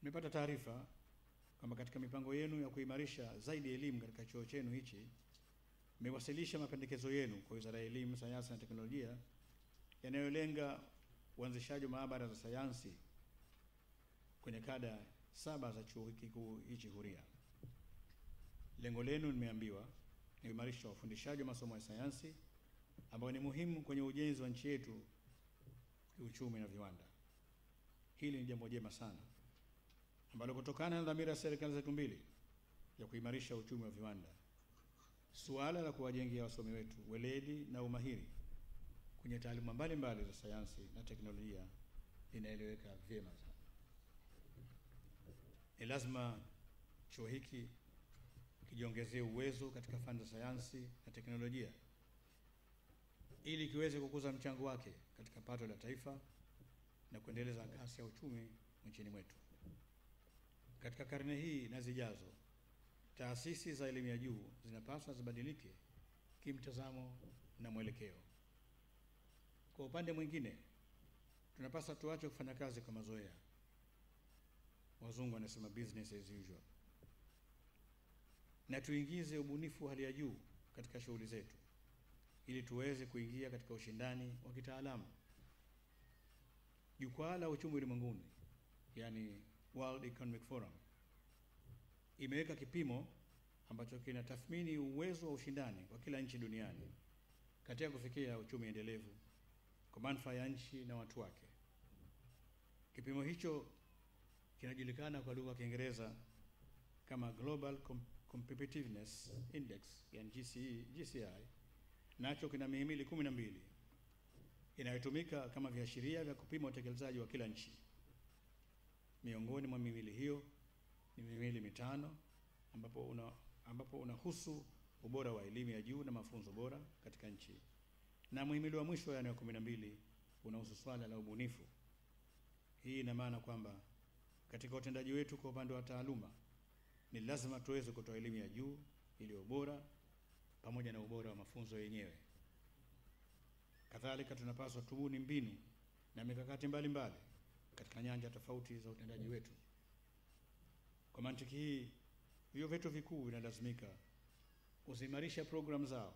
Nimepata taarifa kwamba katika mipango yenu ya kuimarisha zaidi elimu katika chuo chenu hichi, mmewasilisha mapendekezo yenu kwa Wizara ya Elimu, Sayansi na Teknolojia yanayolenga uanzishaji wa maabara za sayansi kwenye kada 7 za Chuo Kikuu hichi Huria. Lengo lenu nimeambiwa ni kuimarisha ufundishaji wa masomo ya sayansi ambayo ni muhimu kwenye ujenzi wa nchi yetu kiuchumi na viwanda. Hili ni jambo jema sana ambalo kutokana na dhamira ya serikali zetu mbili ya kuimarisha uchumi wa viwanda, suala la kuwajengea wasomi wetu weledi na umahiri kwenye taaluma mbalimbali za sayansi na teknolojia linaeleweka vyema sana. Ni lazima chuo hiki kijiongezee uwezo katika fani za sayansi na teknolojia ili kiweze kukuza mchango wake katika pato la taifa na kuendeleza kasi ya uchumi nchini mwetu. Katika karne hii na zijazo, taasisi za elimu ya juu zinapaswa zibadilike kimtazamo na mwelekeo. Kwa upande mwingine, tunapaswa tuache kufanya kazi kwa mazoea. Wazungu wanasema business as usual. Na tuingize ubunifu hali ya juu katika shughuli zetu ili tuweze kuingia katika ushindani wa kitaalamu. Jukwaa la uchumi ulimwenguni, yani World Economic Forum, imeweka kipimo ambacho kinatathmini uwezo wa ushindani wa kila nchi duniani katika kufikia uchumi endelevu kwa manufaa ya nchi na watu wake. Kipimo hicho kinajulikana kwa lugha ya Kiingereza kama Global Competitiveness Index, yani GCI, nacho kina mihimili 12 inayotumika kama viashiria vya kupima utekelezaji wa kila nchi. Miongoni mwa mihimili hiyo ni mihimili 5 ambapo unahusu ubora wa elimu ya juu na mafunzo bora katika nchi, na muhimili wa mwisho, yani 12, unahusu swala la ubunifu. Hii ina maana kwamba katika utendaji wetu kwa upande wa taaluma ni lazima tuweze kutoa elimu ya juu iliyo bora pamoja na ubora wa mafunzo yenyewe. Kadhalika tunapaswa tubuni mbinu na mikakati mbalimbali katika nyanja tofauti za utendaji wetu. Kwa mantiki hii, vyuo vyetu vikuu vinalazimika kuzimarisha programu zao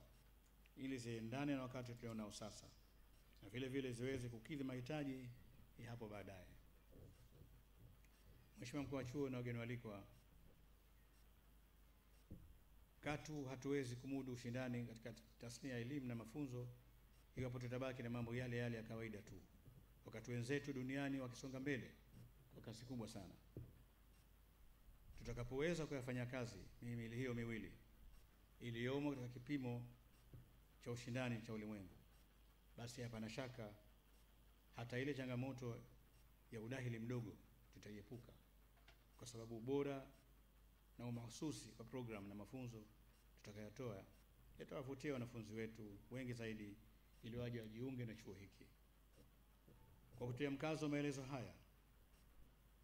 ili ziendane na wakati tulionao sasa na vile vile ziweze kukidhi mahitaji ya hapo baadaye. Mheshimiwa Mkuu wa Chuo na wageni walikwa, katu hatuwezi kumudu ushindani katika tasnia ya elimu na mafunzo iwapo tutabaki na mambo yale yale ya kawaida tu, wakati wenzetu duniani wakisonga mbele kwa kasi kubwa sana. Tutakapoweza kuyafanya kazi mihimili hiyo miwili iliyomo katika kipimo cha ushindani cha ulimwengu, basi hapana shaka hata ile changamoto ya udahili mdogo tutaiepuka, kwa sababu ubora na umahususi wa programu na mafunzo tutakayotoa yatawavutia wanafunzi wetu wengi zaidi ili waje wajiunge na chuo hiki. Kwa kutia mkazo maelezo haya,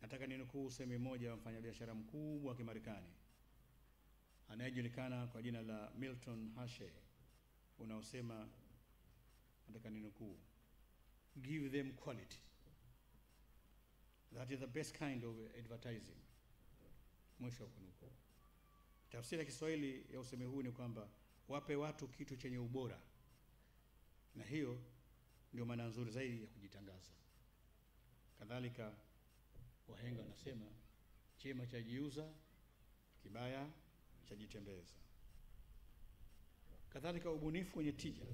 nataka ninukuu usemi mmoja wa mfanyabiashara mkubwa wa Kimarekani anayejulikana kwa jina la Milton Hershey, unaosema, nataka ninukuu, "Give them quality. That is the best kind of advertising." Mwisho wa kunukuu. Tafsiri ya Kiswahili ya usemi huu ni kwamba wape watu kitu chenye ubora, na hiyo ndio maana nzuri zaidi ya kujitangaza. Kadhalika wahenga wanasema chema chajiuza, kibaya chajitembeza. Kadhalika ubunifu wenye tija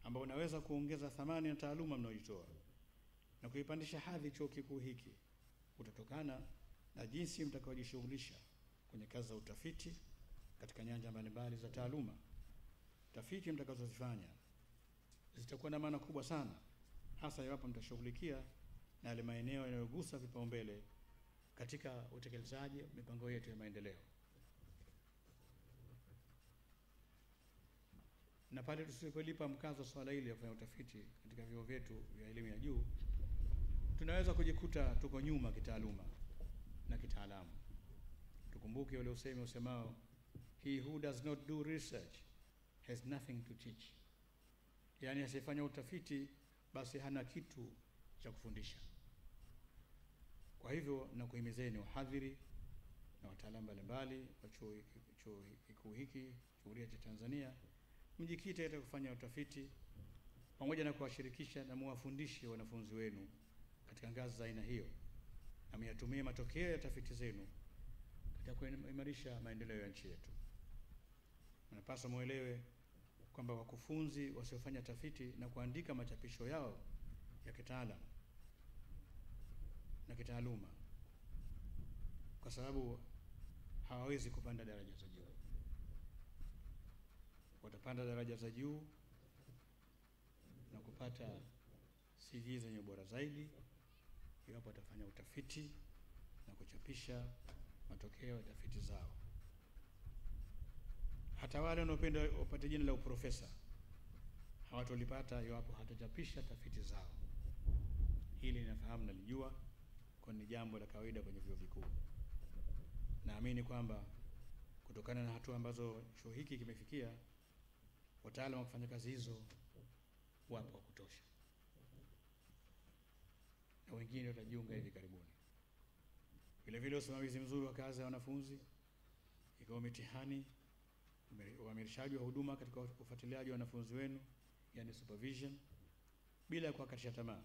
ambao unaweza kuongeza thamani na taaluma mnayoitoa na kuipandisha hadhi chuo kikuu hiki utatokana na jinsi mtakaojishughulisha kwenye kazi za utafiti katika nyanja mbalimbali za taaluma. Tafiti mtakazozifanya zitakuwa na maana kubwa sana, hasa iwapo mtashughulikia na yale maeneo yanayogusa vipaumbele katika utekelezaji wa mipango yetu ya maendeleo. Na pale tusipolipa mkazo swala hili ya kufanya utafiti katika vyuo vyetu vya elimu ya juu, tunaweza kujikuta tuko nyuma kitaaluma na kitaalamu. Tukumbuke ule usemi usemao, "He who does not do research has nothing to teach." Yaani asifanya utafiti basi hana kitu cha kufundisha. Kwa Kwa hivyo nakuhimizeni wahadhiri na wataalamu mbalimbali wa chuo kikuu hiki Huria cha Tanzania, mjikite katika kufanya utafiti pamoja na kuwashirikisha na muwafundishe wanafunzi wenu katika ngazi za aina hiyo, na myatumie matokeo ya tafiti zenu katika kuimarisha maendeleo ya nchi yetu. Mnapaswa muelewe kwamba wakufunzi wasiofanya tafiti na kuandika machapisho yao ya kitaalamu na kitaaluma, kwa sababu hawawezi kupanda daraja za juu. Watapanda daraja za juu na kupata CV zenye ubora zaidi iwapo watafanya utafiti na kuchapisha matokeo ya tafiti zao. Hata wale wanaopenda wapate jina la uprofesa hawatolipata iwapo hatachapisha tafiti zao. Hili ninafahamu na lijua, kwa ni jambo la kawaida kwenye vyuo vikuu. Naamini kwamba kutokana na hatua ambazo chuo hiki kimefikia, wataalamu wa kufanya kazi hizo wapo wa kutosha, na wengine watajiunga hivi karibuni. Vile vile usimamizi mzuri wa kazi ya wanafunzi, ikiwa mitihani, uamirishaji wa huduma katika ufuatiliaji wa wanafunzi wenu, yani supervision, bila kuwakatisha tamaa,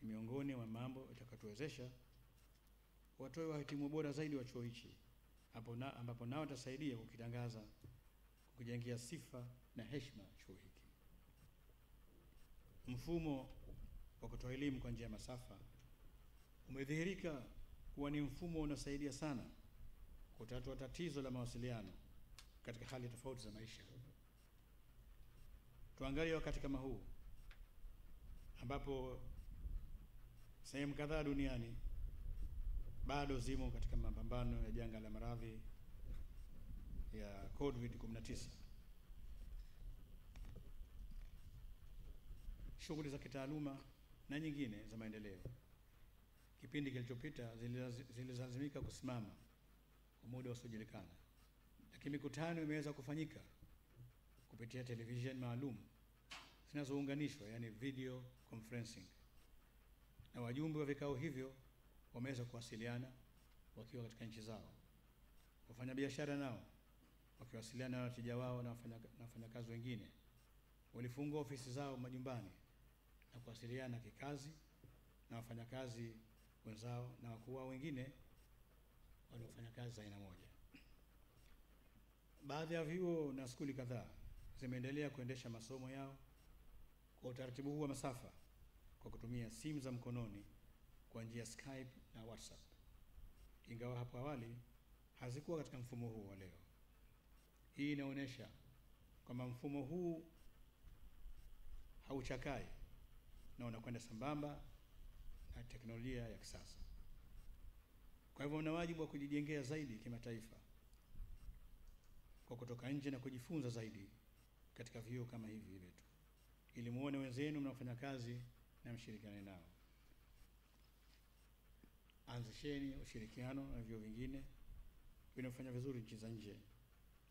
ni miongoni mwa mambo itakayotuwezesha watoe wahitimu bora zaidi wa chuo hichi, ambapo nao watasaidia kukitangaza, kukijengea sifa na heshima chuo hiki. Mfumo wa kutoa elimu kwa njia ya masafa umedhihirika kuwa ni mfumo unasaidia sana kutatua tatizo la mawasiliano katika hali tofauti za maisha. Tuangalie wakati kama huu ambapo sehemu kadhaa duniani bado zimo katika mapambano ya janga la maradhi ya COVID-19. Shughuli za kitaaluma na nyingine za maendeleo kipindi kilichopita zilizolazimika kusimama kwa muda usiojulikana, lakini mikutano imeweza kufanyika kupitia television maalum zinazounganishwa, yani video conferencing, na wajumbe wa vikao hivyo wameweza kuwasiliana wakiwa katika nchi zao. Wafanyabiashara nao wakiwasiliana na wateja wao na wafanyakazi wengine walifungua ofisi zao majumbani na kuwasiliana kikazi na wafanyakazi wenzao na wakuu wao wengine waliofanya kazi za aina moja. Baadhi ya vyuo na skuli kadhaa zimeendelea kuendesha masomo yao kwa utaratibu huu wa masafa kwa kutumia simu za mkononi kwa njia Skype na WhatsApp, ingawa hapo awali hazikuwa katika mfumo huu wa leo. Hii inaonyesha kwamba mfumo huu hauchakai na unakwenda sambamba na teknolojia ya kisasa. Kwa hivyo una wajibu wa kujijengea zaidi kimataifa kwa kutoka nje na kujifunza zaidi katika vyuo kama hivi vyetu, ili muone wenzenu mnaofanya kazi na mshirikiane nao. Anzisheni ushirikiano na vyuo vingine vinafanya vizuri nchi za nje,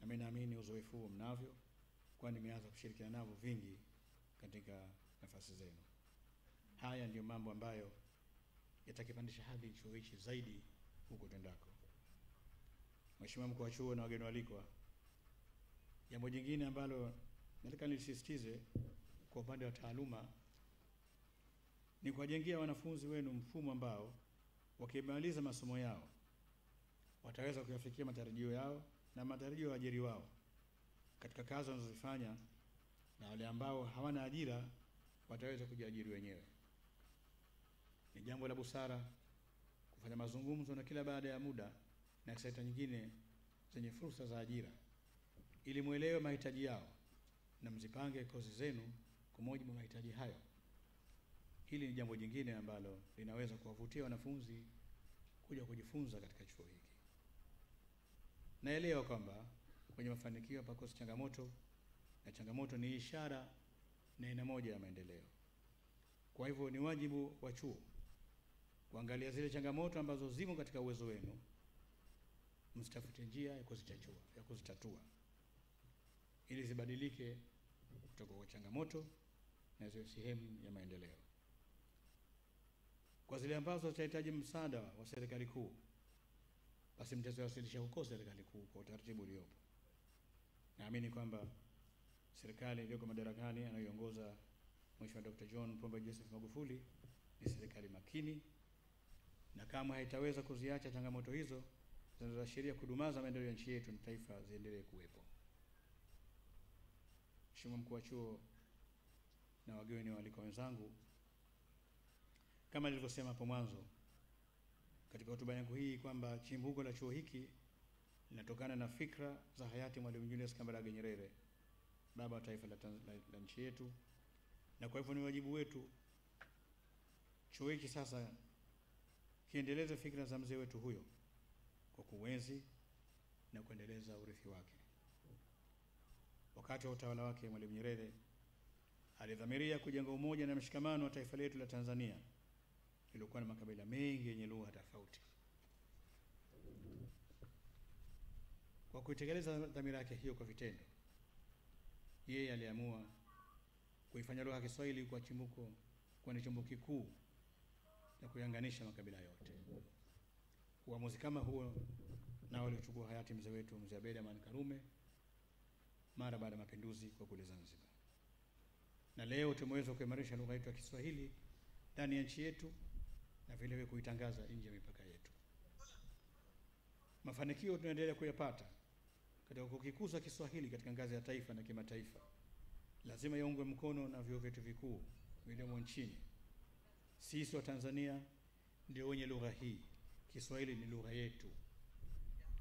na mimi naamini uzoefu huo mnavyo, kwani nimeanza kushirikiana nao vingi katika nafasi zenu. Haya ndio mambo ambayo yatakipandisha hadhi chuo hichi zaidi huko tendako. Mheshimiwa Mkuu wa Chuo na wageni walikwa, jambo jingine ambalo nataka nilisisitize kwa upande wa taaluma ni kuwajengea wanafunzi wenu mfumo ambao wakimaliza masomo yao wataweza kuyafikia matarajio yao na matarajio ya ajiri wao katika kazi wanazozifanya, na wale ambao hawana ajira wataweza kujiajiri wenyewe. Ni jambo la busara kufanya mazungumzo na kila baada ya muda na sekta nyingine zenye fursa za ajira, ili muelewe mahitaji yao na mzipange kozi zenu kwa mujibu wa mahitaji hayo. Hili ni jambo jingine ambalo linaweza kuwavutia wanafunzi kuja kujifunza katika chuo hiki. Naelewa kwamba kwenye mafanikio hapakosi changamoto, na changamoto ni ishara na aina moja ya maendeleo. Kwa hivyo ni wajibu wa chuo kuangalia zile changamoto ambazo zimo katika uwezo wenu, msitafute njia ya kuzitatua ili zibadilike kutoka kwa changamoto na ziwe sehemu ya maendeleo. Kwa zile ambazo zitahitaji msaada wa serikali kuu, basi mtazowasilisha huko serikali kuu kwa utaratibu uliopo. Naamini kwamba serikali iliyoko madarakani anayoongoza Mheshimiwa Dr. John Pombe Joseph Magufuli ni serikali makini, na kama haitaweza kuziacha changamoto hizo zinazoashiria kudumaza maendeleo ya nchi yetu na taifa ziendelee kuwepo. Mheshimiwa Mkuu wa Chuo na wageni waalikwa wenzangu, kama nilivyosema hapo mwanzo katika hotuba yangu hii kwamba chimbuko la chuo hiki linatokana na fikra za hayati Mwalimu Julius Kambarage Nyerere, baba wa taifa la nchi yetu, na kwa hivyo ni wajibu wetu chuo hiki sasa kiendeleze fikra za mzee wetu huyo kwa kuenzi na kuendeleza urithi wake. Wakati wa utawala wake, Mwalimu Nyerere alidhamiria kujenga umoja na mshikamano wa taifa letu la Tanzania lililokuwa na makabila mengi yenye lugha tofauti. Kwa kuitekeleza dhamira yake hiyo kwa vitendo, yeye aliamua kuifanya lugha ya Kiswahili kwa chimbuko, kwa ni chombo kikuu na kuyanganisha makabila yote. Uamuzi kama huo nao alichukua hayati mzee wetu Mzee Abeid Amani Karume mara baada ya mapinduzi kwa kule Zanzibar. Na leo tumeweza kuimarisha lugha yetu ya Kiswahili ndani ya nchi yetu na vile vile kuitangaza nje ya mipaka yetu. Mafanikio tunaendelea kuyapata katika kukikuza Kiswahili katika ngazi ya taifa na kimataifa lazima yaungwe mkono na vyuo vyetu vikuu vilivyomo nchini. Sisi wa Tanzania ndio wenye lugha hii. Kiswahili ni lugha yetu,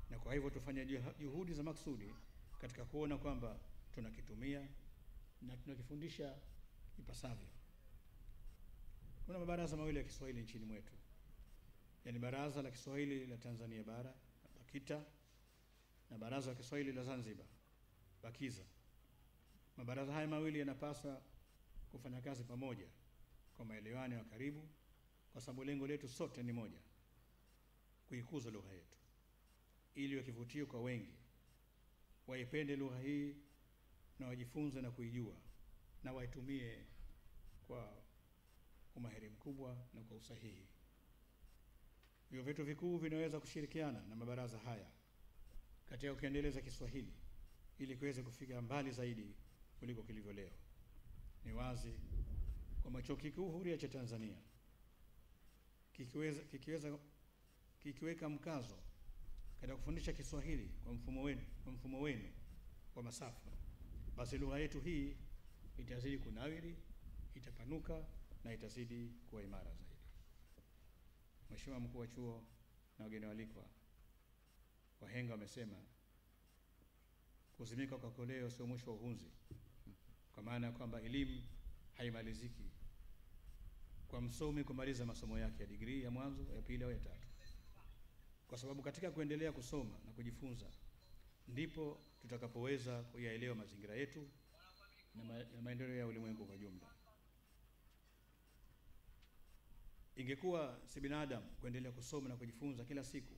na kwa hivyo tufanye juhudi za maksudi katika kuona kwamba tunakitumia na tunakifundisha ipasavyo. Kuna mabaraza mawili ya Kiswahili nchini mwetu, yaani Baraza la Kiswahili la Tanzania Bara BAKITA na Baraza la Kiswahili la Zanzibar BAKIZA. Mabaraza haya mawili yanapaswa kufanya kazi pamoja kwa maelewano ya karibu, kwa sababu lengo letu sote ni moja: kuikuza lugha yetu ili iwe kivutio kwa wengi, waipende lugha hii na wajifunze na kuijua na waitumie kwa umahiri mkubwa na kwa usahihi. Vyuo vyetu vikuu vinaweza kushirikiana na mabaraza haya katika kuendeleza Kiswahili ili kiweze kufika mbali zaidi kuliko kilivyo leo. Ni wazi kwamba Chuo Kikuu Huria cha Tanzania kikiweka mkazo katika kufundisha Kiswahili kwa mfumo wenu wa masafa, basi lugha yetu hii itazidi kunawiri, itapanuka na itazidi kuwa imara zaidi. Mheshimiwa Mkuu wa Chuo na wageni waalikwa, wahenga wamesema kuzimika kwa koleo sio mwisho wa uhunzi, kwa maana ya kwamba elimu haimaliziki kwa msomi kumaliza masomo yake ya degree ya mwanzo, ya pili au ya tatu, kwa sababu katika kuendelea kusoma na kujifunza ndipo tutakapoweza kuyaelewa mazingira yetu na maendeleo ya ulimwengu kwa jumla. Ingekuwa si binadamu kuendelea kusoma na kujifunza kila siku,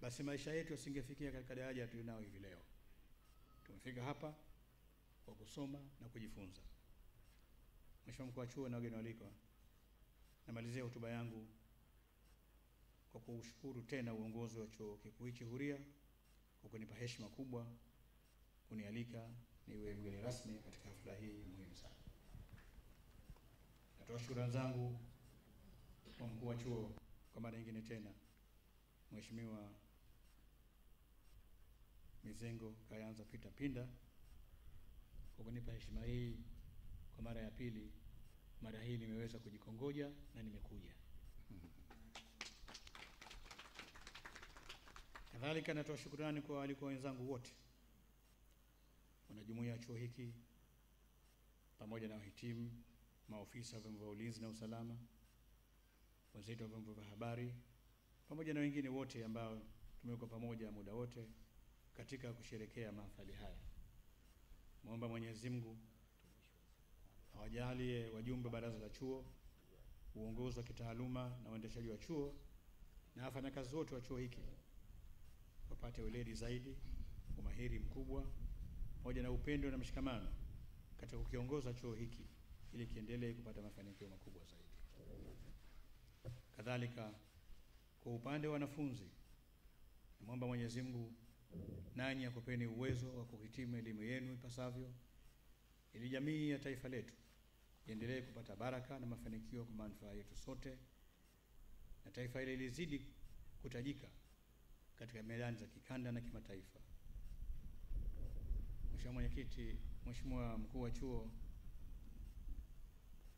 basi maisha yetu yasingefikia katika daraja tulionao hivi leo. Tumefika hapa kwa kusoma na kujifunza. Mheshimiwa Mkuu wa Chuo na wageni waalikwa, namalizia hotuba yangu kwa kushukuru tena uongozi wa Chuo Kikuu hichi Huria kwa kunipa heshima kubwa kunialika niwe mgeni rasmi katika hafla hii muhimu sana. Natoa shukrani zangu kwa mkuu wa chuo kwa mara nyingine tena, Mheshimiwa Mizengo Kayanza Peter Pinda, kwa kunipa heshima hii kwa mara ya pili. Mara hii nimeweza kujikongoja na nimekuja. Kadhalika natoa shukrani kwa walikuwa wenzangu wote, wanajumuiya ya chuo hiki, pamoja na wahitimu, maofisa wa vyombo vya ulinzi na usalama, wenzetu wa vyombo vya habari, pamoja na wengine wote ambao tumekuwa pamoja muda wote katika kusherehekea mahafali haya. Muomba Mwenyezi Mungu awajalie wajumbe baraza la chuo, uongozi wa kitaaluma na uendeshaji wa chuo na wafanyakazi wote wa chuo hiki wapate weledi zaidi, umahiri mkubwa, pamoja na upendo na mshikamano katika kukiongoza chuo hiki ili kiendelee kupata mafanikio makubwa zaidi. Kadhalika kwa upande wa wanafunzi, namwomba Mwenyezi Mungu nanyi akupeni uwezo wa kuhitimu elimu yenu ipasavyo, ili jamii ya taifa letu iendelee kupata baraka na mafanikio kwa manufaa yetu sote, na taifa hili lizidi kutajika katika medani za kikanda na kimataifa. Mheshimiwa Mwenyekiti, Mheshimiwa Mkuu wa Chuo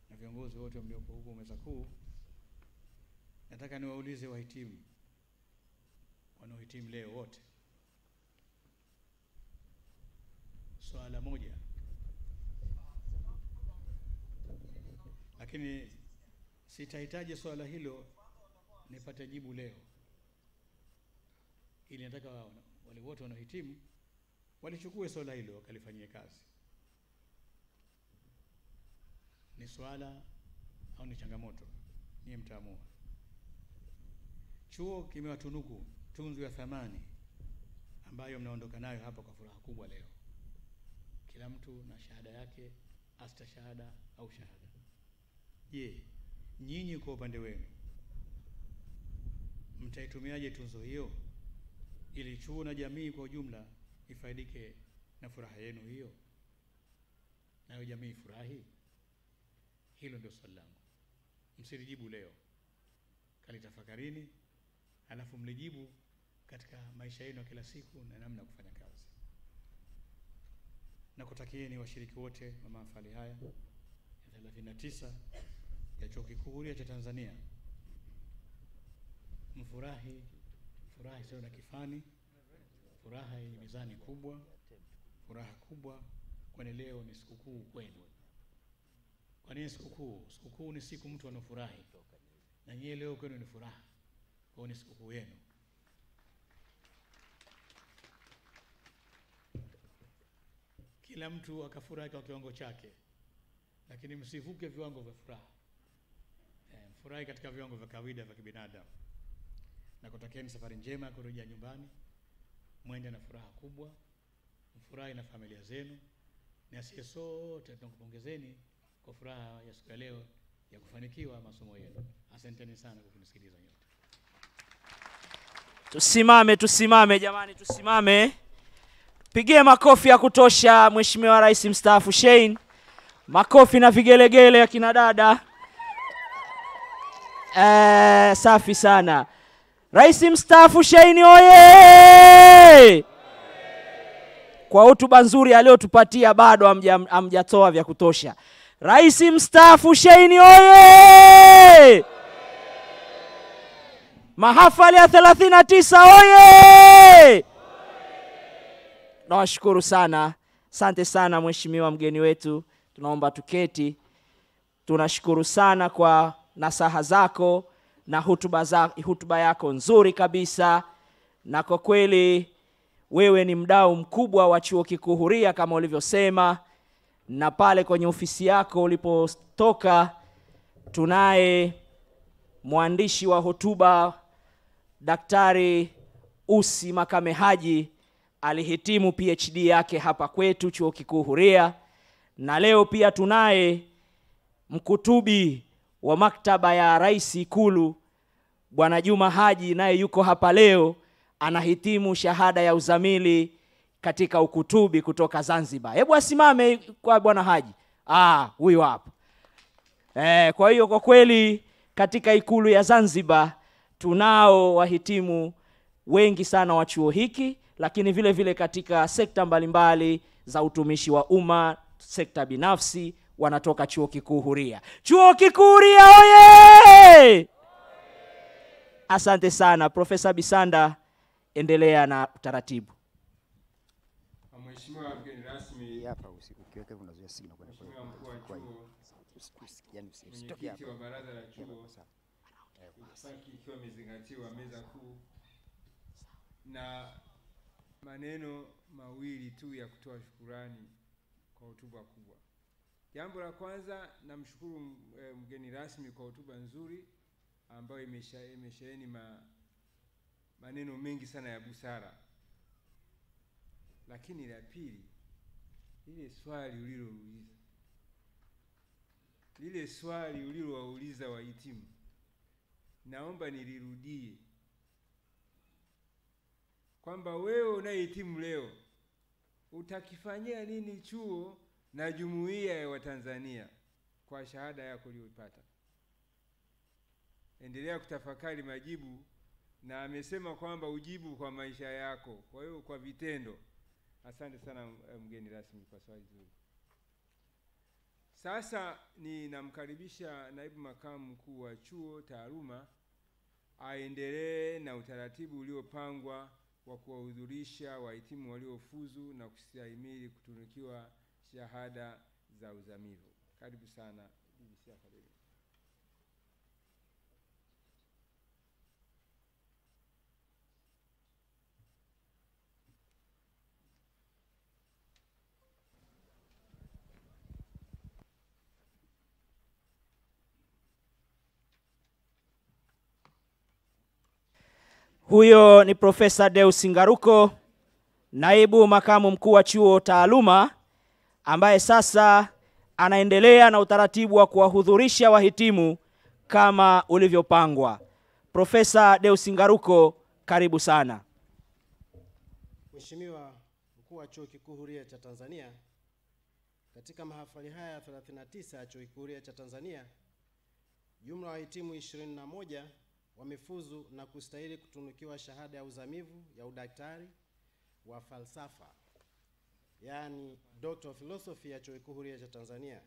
na viongozi wote mliopo huko meza kuu, nataka niwaulize wahitimu wanaohitimu leo wote swala moja, lakini sitahitaji swala hilo nipate jibu leo, ili nataka wale wote wanaohitimu walichukue swala hilo wakalifanyie kazi. Ni swala au ni changamoto? Niye mtaamua. Chuo kimewatunuku tunzo ya thamani ambayo mnaondoka nayo hapa kwa furaha kubwa leo, kila mtu na shahada yake, astashahada au shahada. Je, nyinyi kwa upande wenu mtaitumiaje tunzo hiyo ili chuo na jamii kwa ujumla ifaidike na furaha yenu hiyo, nayo jamii ifurahi? Hilo ndio swali langu. Msilijibu leo, kalitafakarini, halafu mlijibu katika maisha yenu kila siku na namna kufanya kazi. Na kutakieni washiriki wote wa mahafali haya ya 39 ya Chuo Kikuu Huria cha Tanzania mfurahi sio na kifani, furaha yenye mizani kubwa, furaha kubwa, kwani leo ni sikukuu kwenu. Kwa nini sikukuu? Sikukuu ni siku mtu anafurahi, na nyie leo kwenu ni furaha, kwa ni sikukuu yenu. Kila mtu akafurahi kwa kiwango chake, lakini msivuke viwango vya furaha. Furahi katika viwango vya kawaida vya kibinadamu. Na kutakieni safari njema ya kurejea nyumbani, mwende na furaha kubwa, mfurahi na familia zenu, na sisi sote tunakupongezeni kwa furaha ya siku ya leo ya kufanikiwa masomo yenu. Asanteni sana kwa kunisikiliza nyote. Tusimame jamani, tusimame. Pigie makofi ya kutosha Mheshimiwa Rais Mstaafu Shein. Makofi na vigelegele ya kina dada. Safi sana. Rais Mstaafu Shein oye! Kwa hotuba nzuri aliyotupatia bado hamjatoa vya kutosha. Rais Mstaafu Shein oye! Mahafali ya 39 oye! Nawashukuru sana. Asante sana Mheshimiwa mgeni wetu. Tunaomba tuketi. Tunashukuru sana kwa nasaha zako na hutuba yako nzuri kabisa, na kwa kweli wewe ni mdau mkubwa wa Chuo Kikuu Huria kama ulivyosema, na pale kwenye ofisi yako ulipotoka tunaye mwandishi wa hotuba Daktari Usi Makame Haji, alihitimu PhD yake hapa kwetu Chuo Kikuu Huria, na leo pia tunaye mkutubi wa maktaba ya Rais Ikulu Bwana Juma Haji, naye yuko hapa leo, anahitimu shahada ya uzamili katika ukutubi kutoka Zanzibar. Hebu asimame kwa Bwana Haji. Huyu hapa. Kwa hiyo kwa kweli katika Ikulu ya Zanzibar tunao wahitimu wengi sana wa chuo hiki, lakini vile vile katika sekta mbalimbali za utumishi wa umma, sekta binafsi, wanatoka Chuo Kikuu Huria. Chuo Kikuu Huria oye! Asante sana. Profesa Bisanda, endelea na utaratibu. Mheshimiwa mgeni rasmi, hapa ukiweka unazuia signal kwa Mheshimiwa Mkuu wa Chuo, yani usitoke hapa. Mwenyekiti wa Baraza la Chuo, itifaki ikiwa imezingatiwa meza kuu, na maneno mawili tu ya kutoa shukrani kwa hotuba kubwa. Jambo la kwanza, namshukuru mgeni rasmi kwa hotuba nzuri ambayo imesheheni maneno mengi sana ya busara. Lakini la pili, lile swali ulilowauliza wahitimu, naomba nilirudie kwamba wewe unayehitimu leo utakifanyia nini chuo na jumuiya ya Watanzania kwa shahada yako uliyopata. Endelea kutafakari majibu, na amesema kwamba ujibu kwa maisha yako, kwa hiyo kwa vitendo. Asante sana mgeni rasmi kwa swali zuri. Sasa ninamkaribisha naibu makamu mkuu wa chuo taaluma aendelee na utaratibu uliopangwa wa kuwahudhurisha wahitimu waliofuzu na kustahimili kutunukiwa shahada za uzamivu. Karibu sana BBC Academy. Huyo ni Profesa Deus Ngaruko, naibu makamu mkuu wa chuo taaluma, ambaye sasa anaendelea na utaratibu wa kuwahudhurisha wahitimu kama ulivyopangwa. Profesa Deus Ngaruko, karibu sana. Mheshimiwa mkuu wa Chuo Kikuu Huria cha Tanzania, katika mahafali haya 39 ya Chuo Kikuu Huria cha Tanzania, jumla wa wahitimu 21 wamefuzu na kustahili kutunukiwa shahada ya uzamivu ya udaktari wa falsafa, yani Doctor of Philosophy ya Chuo Kikuu Huria cha Tanzania.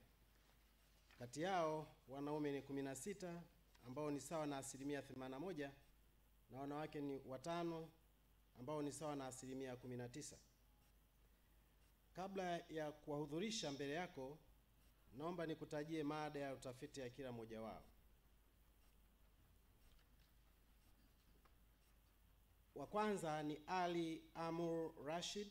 Kati yao wanaume ni 16 ambao ni sawa na 81%, na wanawake ni 5 ambao ni sawa na 19%. Kabla ya kuwahudhurisha mbele yako, naomba nikutajie mada ya utafiti ya kila mmoja wao. Wa kwanza ni Ali Amur Rashid,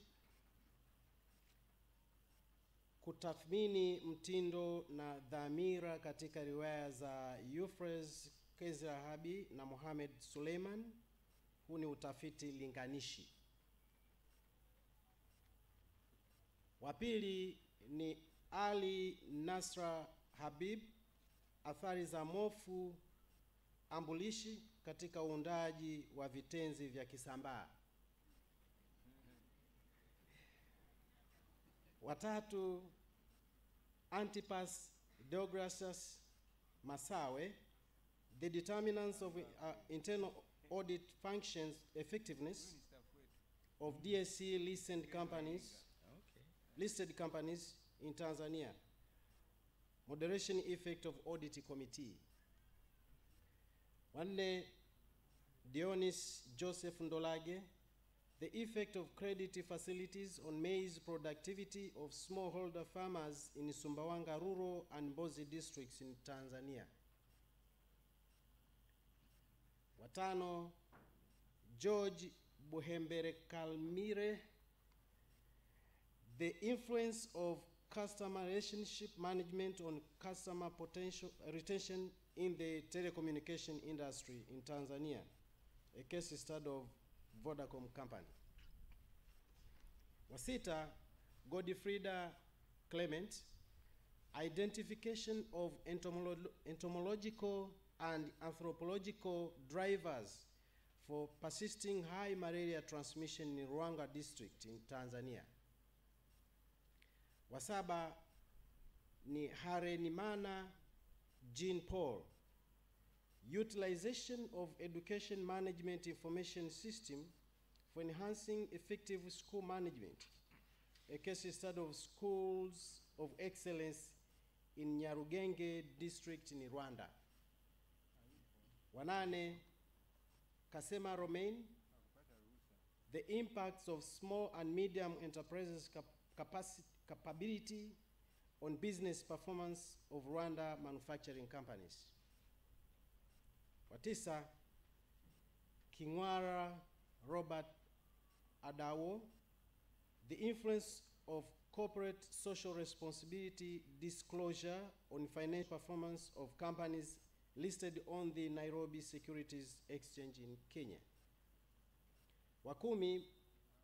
kutathmini mtindo na dhamira katika riwaya za Euphrates Kezilahabi na Mohamed Suleiman. Huu ni utafiti linganishi. Wa pili ni Ali Nasra Habib, athari za mofu ambulishi katika uundaji wa vitenzi vya Kisambaa. Watatu, Antipas Deogracius Masawe, the determinants of internal audit functions effectiveness of DSC listed companies in Tanzania, moderation effect of audit committee. Wanne, Dionis Joseph Ndolage, the effect of credit facilities on maize productivity of smallholder farmers in Sumbawanga rural and Mbozi districts in Tanzania. Watano, George Buhembere Kalmire, the influence of customer relationship management on customer potential retention in the telecommunication industry in Tanzania, a case study of Vodacom company. Wasita, Godfrida Clement, identification of entomological and anthropological drivers for persisting high malaria transmission in Ruangwa district in Tanzania. Wasaba ni Harenimana Jean Paul, utilization of education management information system for enhancing effective school management, a case study of schools of excellence in Nyarugenge district in Rwanda. Wanane, Kasema Romain, the impacts of small and medium enterprises capability on business performance of Rwanda manufacturing companies. Watisa, Kingwara Robert Adawo, the influence of corporate social responsibility disclosure on financial performance of companies listed on the Nairobi Securities Exchange in Kenya. Wakumi,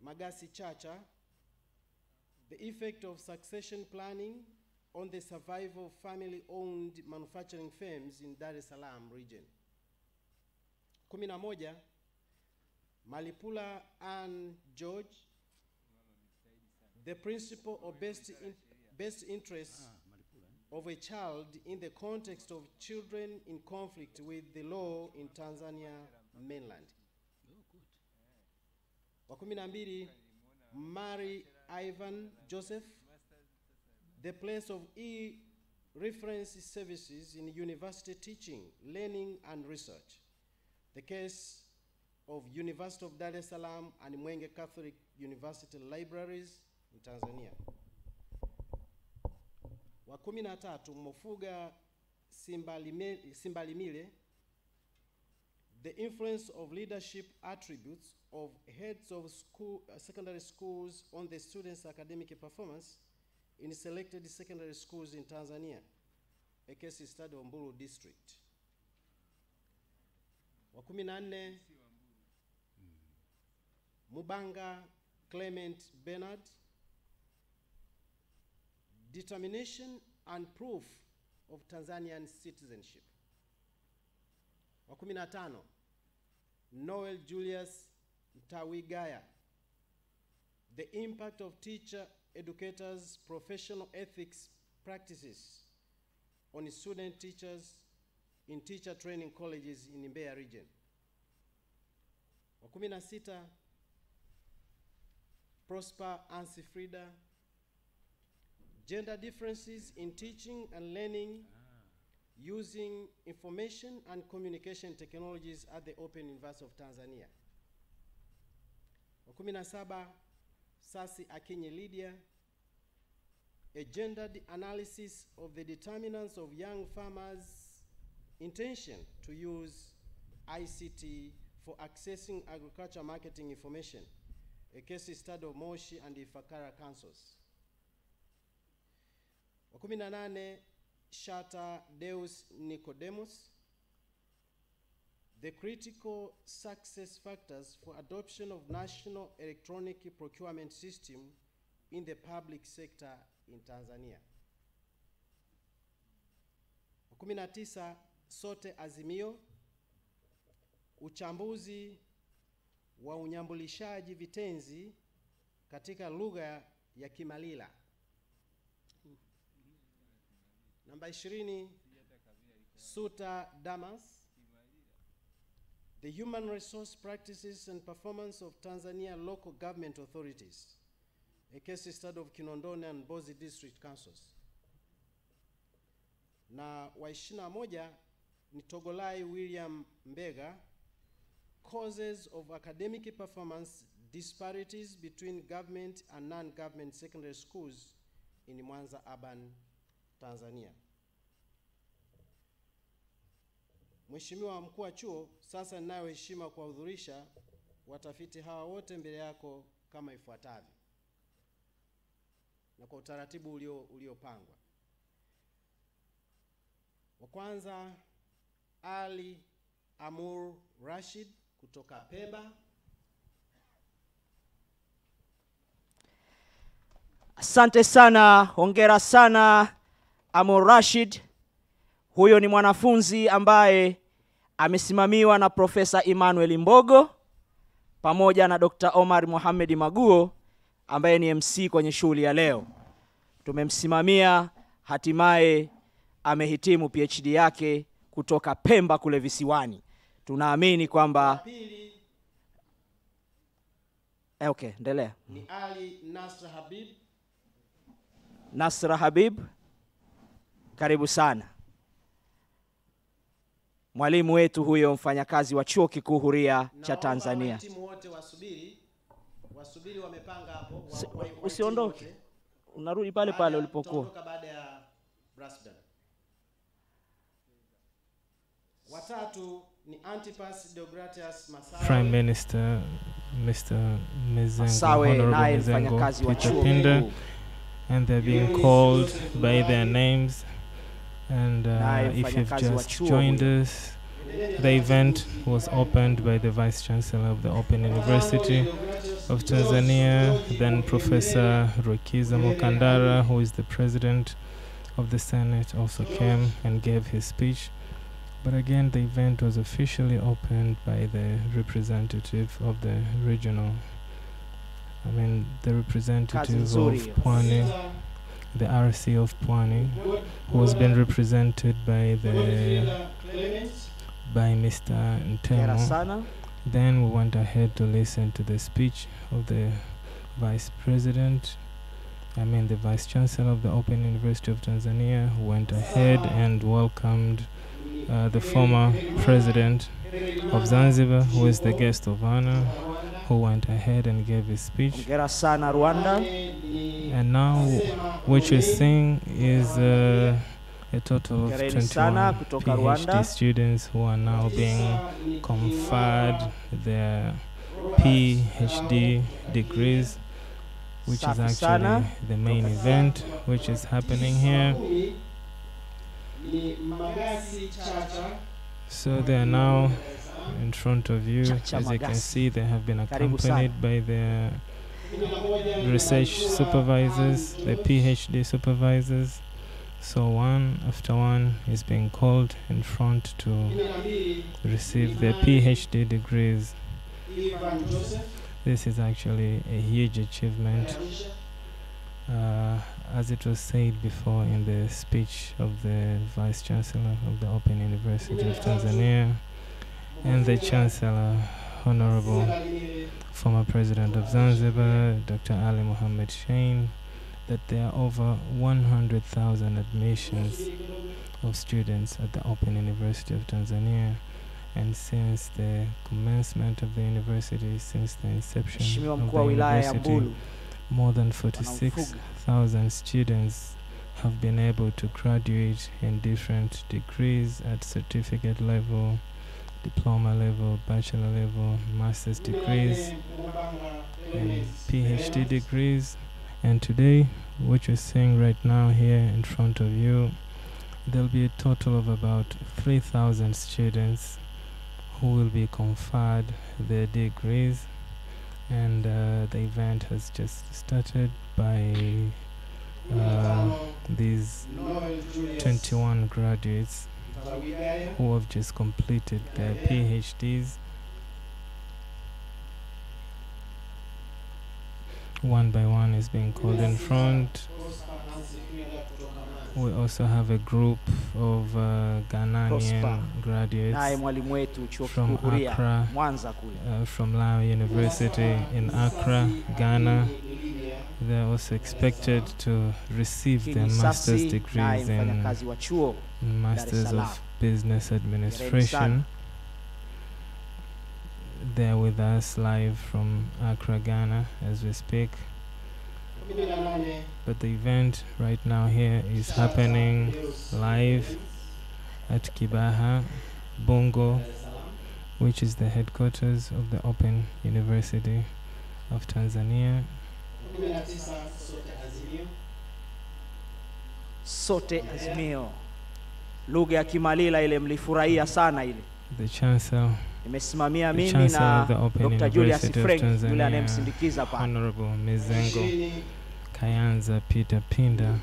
Magasi Chacha, the effect of succession planning on the survival of family-owned manufacturing firms in Dar es Salaam region. 11, Malipula Ann George, the principle of best interests of a child in the context of children in conflict with the law in Tanzania mainland. Wa 12, Mary Ivan Joseph, the place of e-reference services in university teaching, learning, and research. The case of University of Dar es Salaam and Mwenge Catholic University Libraries in Tanzania. Wa 13, Mofuga Simbalimile, the influence of leadership attributes of heads of secondary schools on the students' academic performance in selected secondary schools in Tanzania, a case study of Mbulu district. Wa 14, Mubanga Clement Bernard, determination and proof of Tanzanian citizenship. Wa 15, Noel Julius Tawigaya, the impact of teacher educators' professional ethics practices on student teachers in teacher training colleges in Mbeya region. Wa 16, Prosper Ansifrida, gender differences in teaching and learning using information and communication technologies at the Open University of Tanzania. Wa 17, Sasi Akinyi Lydia, a gendered analysis of the determinants of young farmers' intention to use ICT for accessing agriculture marketing information, a case study of Moshi and Ifakara councils. Wa 18, Shata Deus Nicodemus, the critical success factors for adoption of national electronic procurement system in the public sector in Tanzania. Wa 19, Sote Azimio, uchambuzi wa unyambulishaji vitenzi katika lugha ya Kimalila. Namba 20, Suta Damas, the human resource practices and performance of Tanzania local government authorities, a case study of Kinondoni and Mbozi district councils. Na wa 21 ni Togolai William Mbega, causes of academic performance disparities between government and non-government secondary schools in Mwanza urban Tanzania. Mheshimiwa Mkuu wa Chuo, sasa ninayo heshima kuwahudhurisha watafiti hawa wote mbele yako kama ifuatavyo na kwa utaratibu uliopangwa. Wa kwanza, Ali Amur Rashid kutoka Pemba. Asante sana, hongera sana Amur Rashid. Huyo ni mwanafunzi ambaye amesimamiwa na Profesa Emmanuel Mbogo pamoja na Dr. Omar Mohamed Maguo ambaye ni MC kwenye shughuli ya leo. Tumemsimamia, hatimaye amehitimu PhD yake kutoka Pemba kule visiwani. Tunaamini kwamba okay, endelea. Ni Ali Nasra Habib. Nasra Habib, karibu sana. Mwalimu wetu huyo, mfanyakazi wa Chuo Kikuu Huria cha Tanzania. Timu wote wasubiri wamepanga hapo. Usiondoke. Unarudi pale pale ulipokuwa. Tutoka baada ya Brasdan. Watatu ni Antipas Deogratias Masawe. Prime Minister Mr. Masawe, naye mfanyakazi wa Chuo Kikuu. And they're being called by their names. And if you've just joined us, the event was opened by the Vice Chancellor of the Open University of Tanzania, then Professor Rokiza Mukandara, who is the President of the Senate, also came and gave his speech. But again, the event was officially opened by the representative of the regional, the representative of Pwani, the RC of Pwani, who has been represented by Mr. Ntemo. Then we went ahead to listen to the speech of the Vice President, the Vice Chancellor of the Open University of Tanzania, who went ahead and welcomed the former President of Zanzibar, who is the guest of honor, who went ahead and gave his speech. And now what you're seeing is a total of 21 PhD students who are now being conferred their PhD degrees, which is actually the main event which is happening here. So they are now in front of you. As you can see, they have been accompanied by their research supervisors, the PhD supervisors. So one after one is being called in front to receive their PhD degrees. This is actually a huge achievement. As it was said before in the speech of the Vice Chancellor of the Open University of Tanzania and the Chancellor, Honorable former President of Zanzibar, Dr. Ali Mohammed Shein, that there are over 100,000 admissions of students at the Open University of Tanzania. And since the commencement of the university, since the inception of the university, more than 46,000 students have been able to graduate in different degrees at certificate level, diploma level, bachelor level, master's degrees, and PhD degrees. And today, what you're seeing right now here in front of you, there'll be a total of about 3,000 students who will be conferred their degrees. And the event has just started by these 21 graduates who have just completed their PhDs. One by one is being called in front. We also have a group of Ghanaian graduates from Accra, from Lao University in Accra, Ghana. They're also expected to receive their master's degrees in Masters of Business Administration. They're with us live from Accra, Ghana as we speak. But the event right now here is happening live at Kibaha, Bongo, which is the headquarters of the Open University of Tanzania. Sote azimio. Lugha ya Kimalila ile mlifurahia sana ile. The Chancellor, nimesimamia mimi na Dr. Julius Frank yule anemsindikiza pa Honorable Mizengo Kayanza Peter Pinda,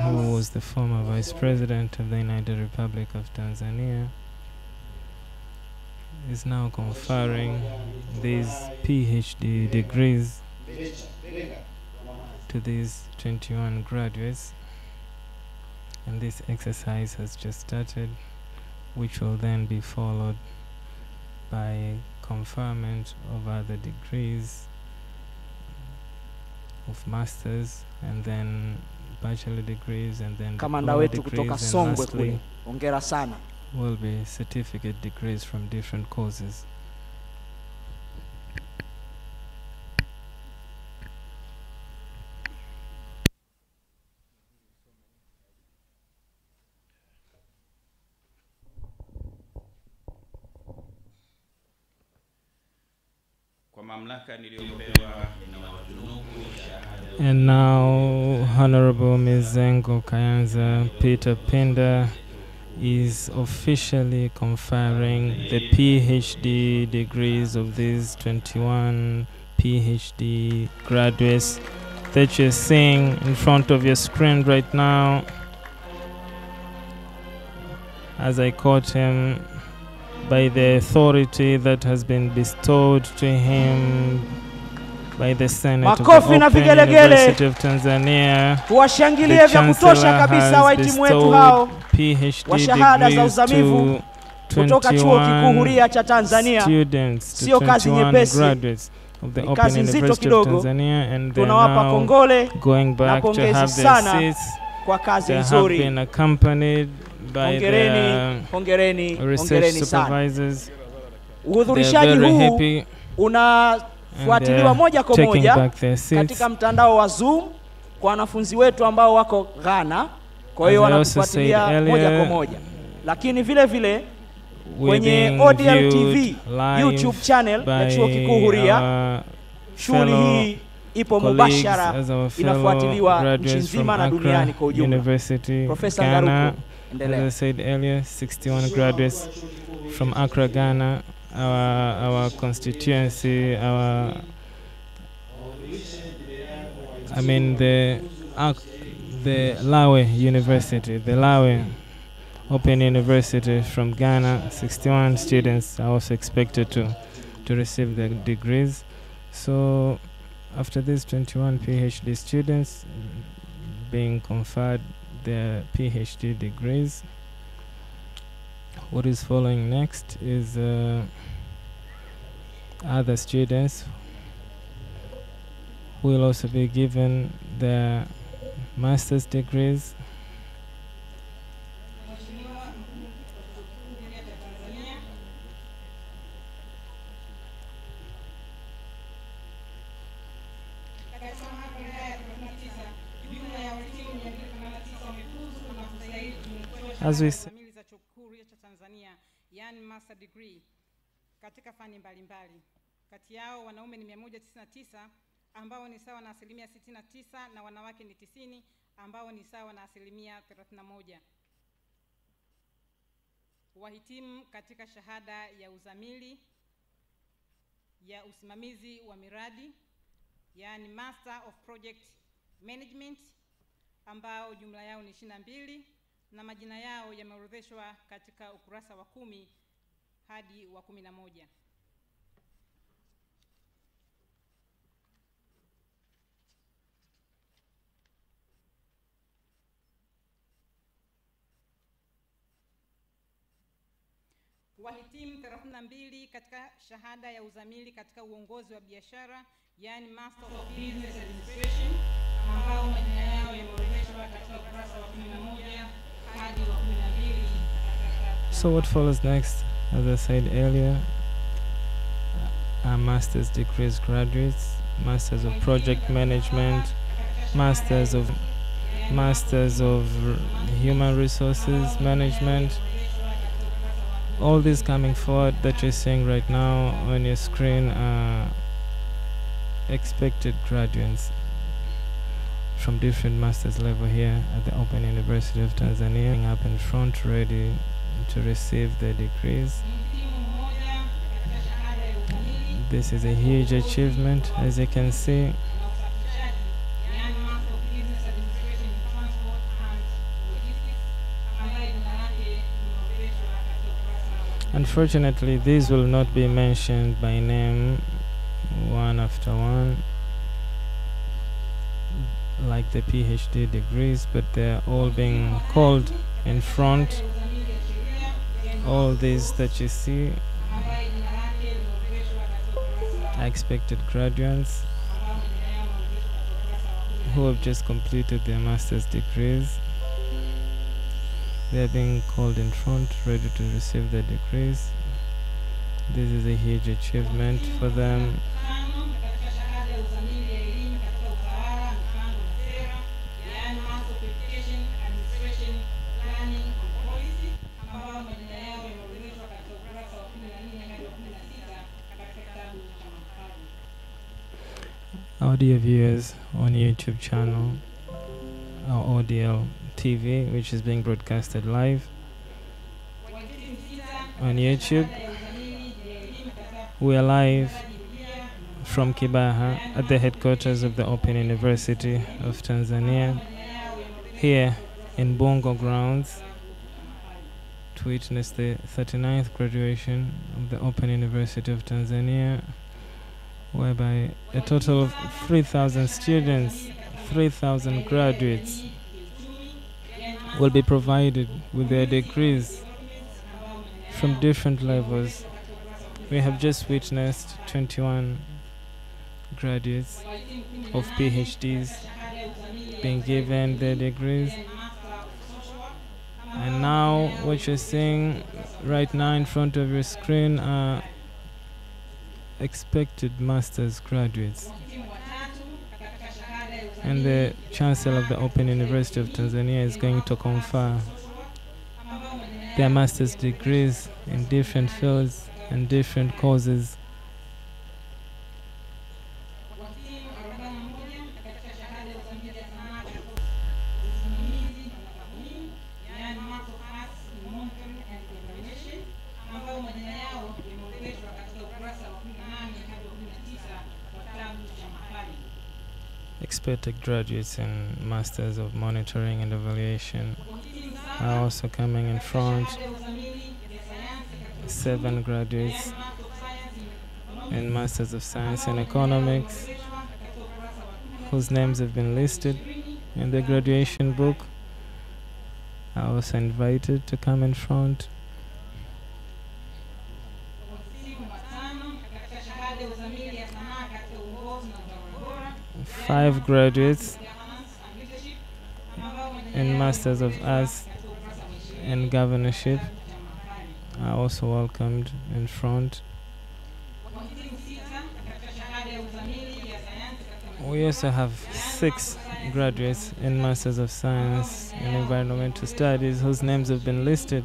who was the former Vice President of the United Republic of Tanzania, is now conferring these PhD degrees to these 21 graduates. And this exercise has just started, which will then be followed by conferment of other degrees of masters, and then bachelor degrees, and then kamanda wetu kutoka Songwe kule, ongera sana, will be certificate degrees from different courses. And now Honorable Mizengo Kayanza Peter Pinda is officially conferring the PhD degrees of these 21 PhD graduates that you're seeing in front of your screen right now. as I quote him, by the authority that has been bestowed to him by the Senate of the Makofi na Open vigelegele. University of Tanzania. Tuwashangilie vya kutosha kabisa wahitimu wetu hao PhD wa shahada za degrees uzamivu to kutoka Chuo Kikuu Huria cha Tanzania. students, to Sio kazi 21 nyepesi, graduates of the ni Open kazi nzito University of kidogo. Tanzania, and they're Tunawapa now kongole going na back to pongezi have their sana seats. kwa kazi They have nzuri. been accompanied by Hongereni, the hongereni, research hongereni sana. supervisors. They're Uhudhurishaji very huu happy unafuatiliwa moja kwa taking moja back their seats. katika mtandao wa Zoom kwa wanafunzi wetu ambao wako Ghana. Kwa hiyo As I also said wanatufuatilia moja earlier, kwa moja, lakini vile vile We're kwenye being ODL viewed TV live YouTube channel ya by Chuo Kikuu Huria. our Shughuli fellow hii ipo colleagues mubashara, as our fellow inafuatiliwa nchi graduates from nzima na Accra duniani kwa ujumla. University, Profesa Ghana. Ngaruko, As endelea. I said earlier, 61 graduates from Accra, Ghana, our constituency, the Lawe University, the Lawe Open University from Ghana. 61 students are also expected to receive their degrees. So after these 21 PhD students being conferred their PhD degrees, what is following next is other students who will also be given their master's degrees. As we say, za Chuo Kikuu Huria cha Tanzania, yani master degree katika fani mbalimbali. Kati yao wanaume ni 199 ambao ni sawa na 69% na wanawake ni 90 ambao ni sawa na 31%. Wahitimu katika shahada ya uzamili ya usimamizi wa miradi, yani Master of Project Management, ambao jumla yao ni 22 na majina yao yameorodheshwa katika ukurasa wa 10 hadi wa 11. Wahitimu 32 katika shahada ya uzamili katika uongozi wa biashara, yani Master of Business Administration, ambao majina yao yameorodheshwa katika ukurasa wa 11 hadi wa 12. so what follows next, as I said earlier, are master's degrees graduates, masters of project management, masters of human resources management. All these coming forward that you're seeing right now on your screen are expected graduates from different master's level here at the Open University of Tanzania, up in front ready to receive their degrees. This is a huge achievement, as you can see. Unfortunately, these will not be mentioned by name one after one like the PhD degrees, but they're all being called in front. All these that you see are expected graduates who have just completed their master's degrees. They are being called in front, ready to receive their degrees. This is a huge achievement for them. Our dear viewers on YouTube channel, our ODL TV, which is being broadcasted live on YouTube. We are live from Kibaha at the headquarters of the Open University of Tanzania, here in Bongo grounds, to witness the 39th graduation of the Open University of Tanzania, whereby a total of 3,000 students, 3,000 graduates will be provided with their degrees from different levels. We have just witnessed 21 graduates of PhDs being given their degrees. And now what you're seeing right now in front of your screen are expected master's graduates. And the Chancellor of the Open University of Tanzania is going to confer their master's degrees in different fields and different courses. Expected graduates in Masters of Monitoring and Evaluation are also coming in front. 7 graduates in Masters of Science in Economics, whose names have been listed in the graduation book, are also invited to come in front. 5 graduates in Masters of Arts in Governorship are also welcomed in front. We also have 6 graduates in Masters of Science in Environmental Studies whose names have been listed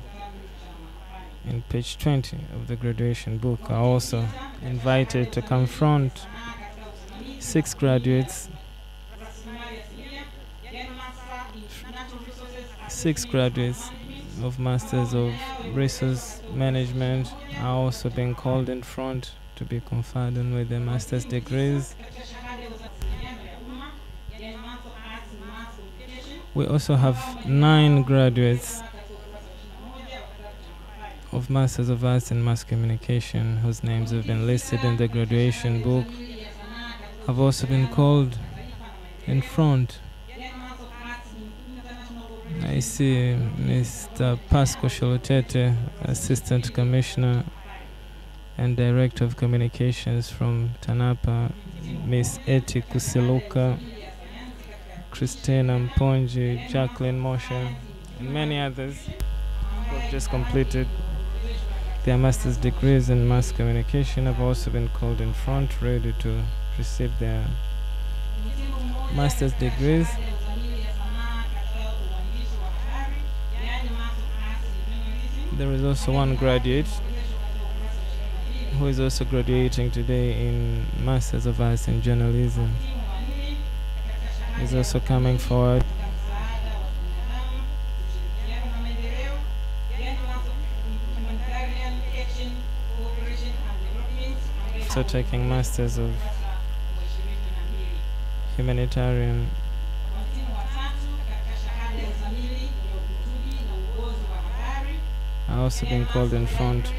in page 20 of the graduation book are also invited to come front. 6 graduates of Masters of Resource Management are also being called in front to be conferred on with their master's degrees. We also have 9 graduates of Masters of Arts in Mass Communication whose names have been listed in the graduation book have also been called in front. I see Mr. Pasco Sholotete, Assistant Commissioner and Director of Communications from TANAPA, Miss Eti Kusiluka, Christina Mponji, Jacqueline Moshe, and many others who have just completed their master's degrees in mass communication have also been called in front, ready to receive their master's degrees. There is also one graduate who is also graduating today in Masters of Arts in Journalism. He's also coming forward. So taking Masters of Humanitarian. I also been called in front.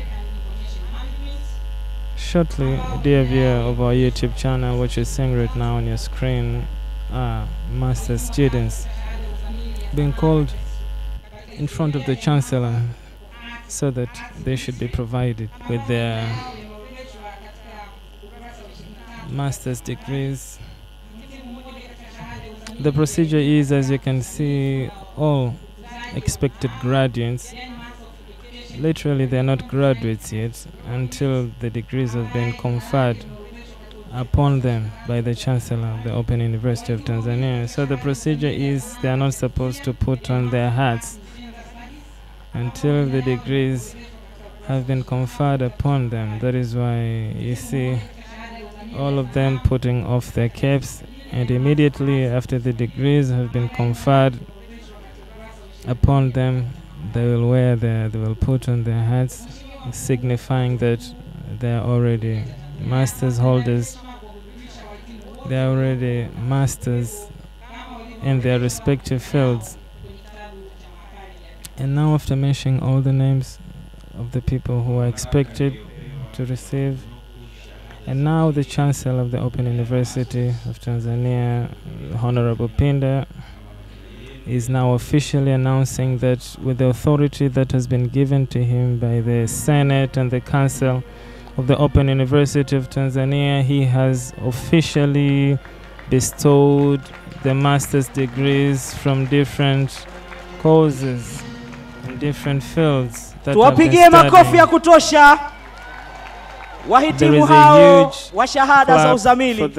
Shortly, dear viewer of our YouTube channel, what you're seeing right now on your screen are master's students being called in front of the Chancellor so that they should be provided with their master's degrees. The procedure is, as you can see, all expected graduates, literally they're not graduates yet until the degrees have been conferred upon them by the Chancellor of the Open University of Tanzania. So the procedure is they are not supposed to put on their hats until the degrees have been conferred upon them. That is why you see all of them putting off their caps, and immediately after the degrees have been conferred upon them, they will put on their hats, signifying that they are already masters holders. They are already masters in their respective fields. And now, after mentioning all the names of the people who are expected to receive, and now the Chancellor of the Open University of Tanzania, Honorable Pinda, is now officially announcing that with the authority that has been given to him by the Senate and the Council of the Open University of Tanzania, he has officially bestowed the master's degrees from different courses in different fields that have been Tuwapigie makofi ya studying. kutosha wahitimu hao wa shahada za uzamili.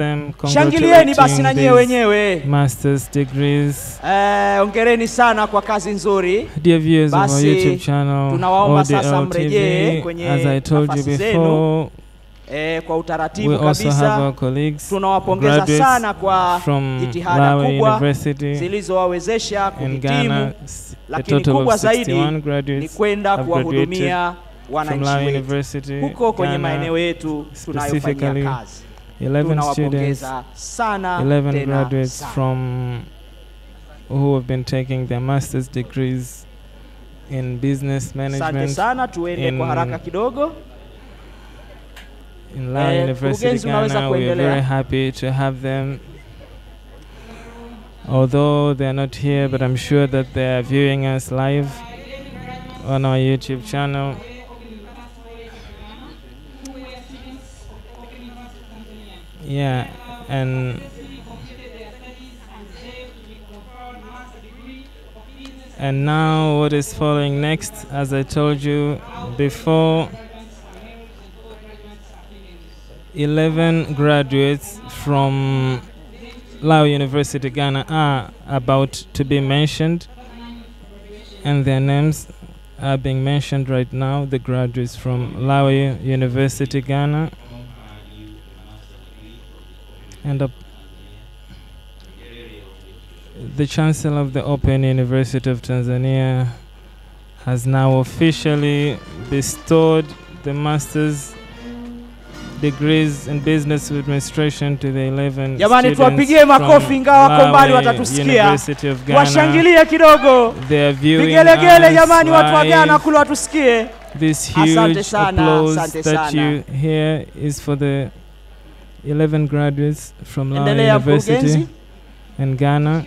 Shangilieni basi na nyewe wenyewe. Master's degrees. Ongereni sana kwa kazi nzuri. Dear viewers of our YouTube channel, tunawaomba sasa mrejee kwenye as I told you before, kwa utaratibu kabisa. Tunawapongeza sana kwa jitihada kubwa zilizowawezesha kuhitimu, lakini kubwa zaidi ni kwenda kuwahudumia wananchi wetu huko kwenye maeneo yetu tunayofanyia kazi. 11 students, 11 graduates from who have been taking their master's degrees in business management. Asante sana, tuende kwa haraka kidogo. In Lao University, Ghana, we are very happy to have them. Although they are not here, but I'm sure that they are viewing us live on our YouTube channel. Yeah, and now what is following next, as I told you before, 11 graduates from Lao University, Ghana are about to be mentioned, and their names are being mentioned right now, the graduates from Lao University, Ghana. And the Chancellor of the Open University of Tanzania has now officially bestowed the master's degrees in business administration to the 11 Jamani, tuwapigie makofi ingawa wako mbali watatusikia. Washangilie kidogo. Vigelegele jamani, watu wa Ghana kule watusikie. This huge applause that you hear is for the 11 graduates from Lao University in Ghana.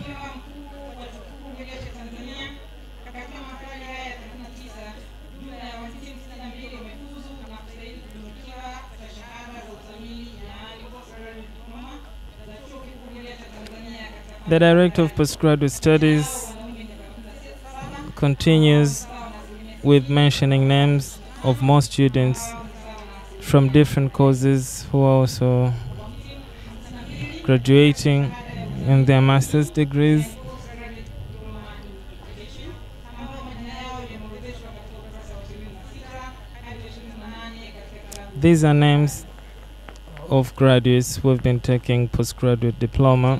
The Director of Postgraduate Studies continues with mentioning names of more students from different courses who are also graduating in their master's degrees. These are names of graduates who have been taking postgraduate diploma.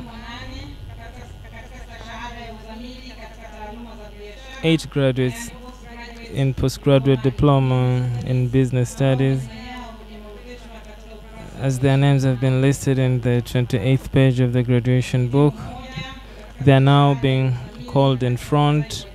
8 graduates in postgraduate diploma in business studies, as their names have been listed in the 28th page of the graduation book. They are now being called in front.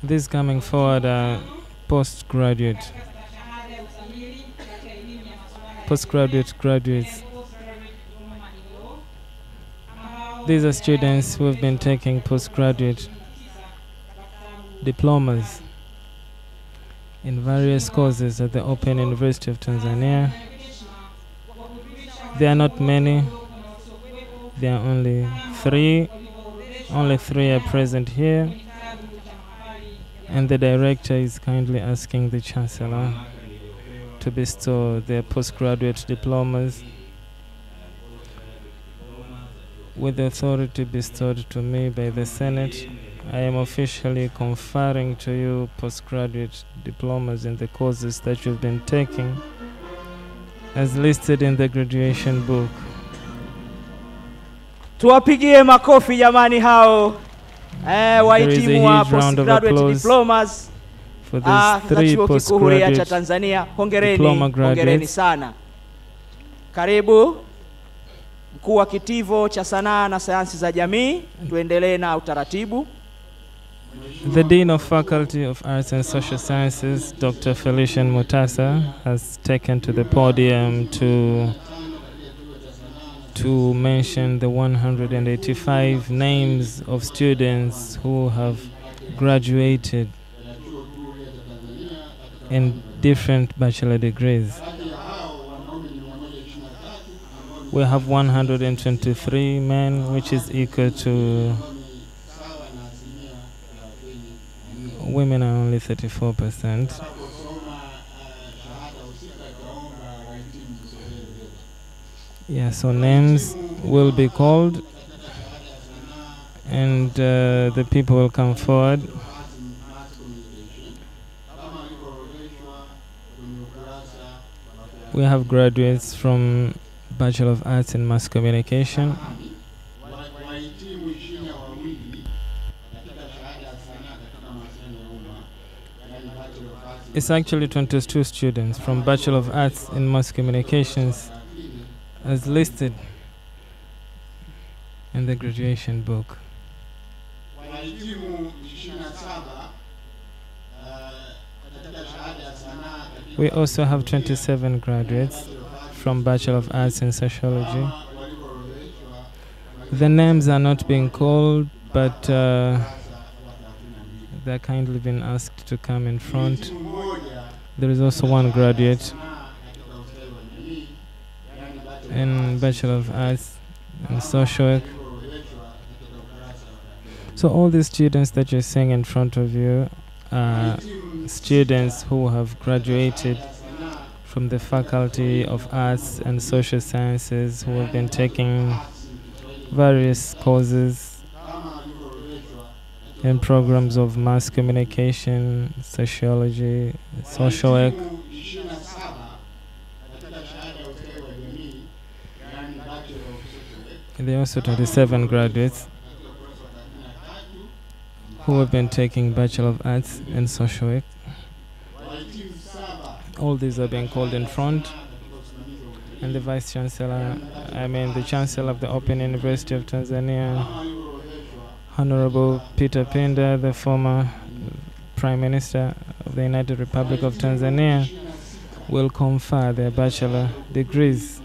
These coming forward are postgraduate graduates. These are students who have been taking postgraduate diplomas in various courses at the Open University of Tanzania. There are not many. There are only 3. Only 3 are present here. And the director is kindly asking the Chancellor to bestow their postgraduate diplomas with the authority bestowed to me by the Senate. I am officially conferring to you postgraduate diplomas in the courses that you've been taking as listed in the graduation book. Tuwapigie makofi jamani hao wahitimu wa postgraduate diplomas for these three Chuo Kikuu Huria cha postgraduate Tanzania. diploma Hongereni graduates. sana. Karibu mkuu wa kitivo cha sanaa na sayansi za jamii, tuendelee na utaratibu. The Dean of Faculty of Arts and Social Sciences, Dr. Felician Mutasa, has taken to the podium to mention the 185 names of students who have graduated in different bachelor degrees. We have 123 men, which is equal to women are only 34%. Yeah, so names will be called and the people will come forward. We have graduates from Bachelor of Arts in Mass Communication. It's actually 22 students from Bachelor of Arts in Mass Communications as listed in the graduation book. We also have 27 graduates from Bachelor of Arts in Sociology. The names are not being called, but they're kindly been asked to come in front. There is also one graduate in Bachelor of Arts in Social Work. So all the students that you're seeing in front of you are students who have graduated from the Faculty of Arts and Social Sciences, who have been taking various courses in programs of mass communication, sociology, social work. There are also 27 graduates who have been taking Bachelor of Arts in Social Work. All these are being called in front, and the Vice Chancellor, the Chancellor of the Open University of Tanzania, Honorable Peter Pinda, the former Prime Minister of the United Republic of Tanzania, will confer their bachelor degrees.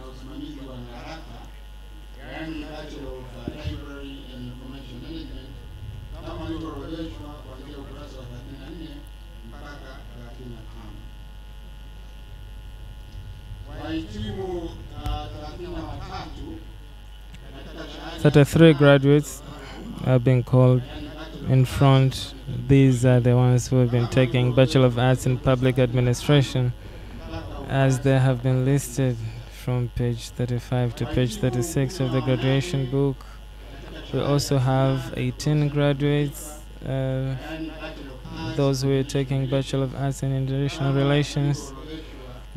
So 3 graduates are being called in front. These are the ones who have been taking Bachelor of Arts in Public Administration, as they have been listed from page 35 to page 36 of the graduation book. We also have 18 graduates, those who are taking Bachelor of Arts in International Relations.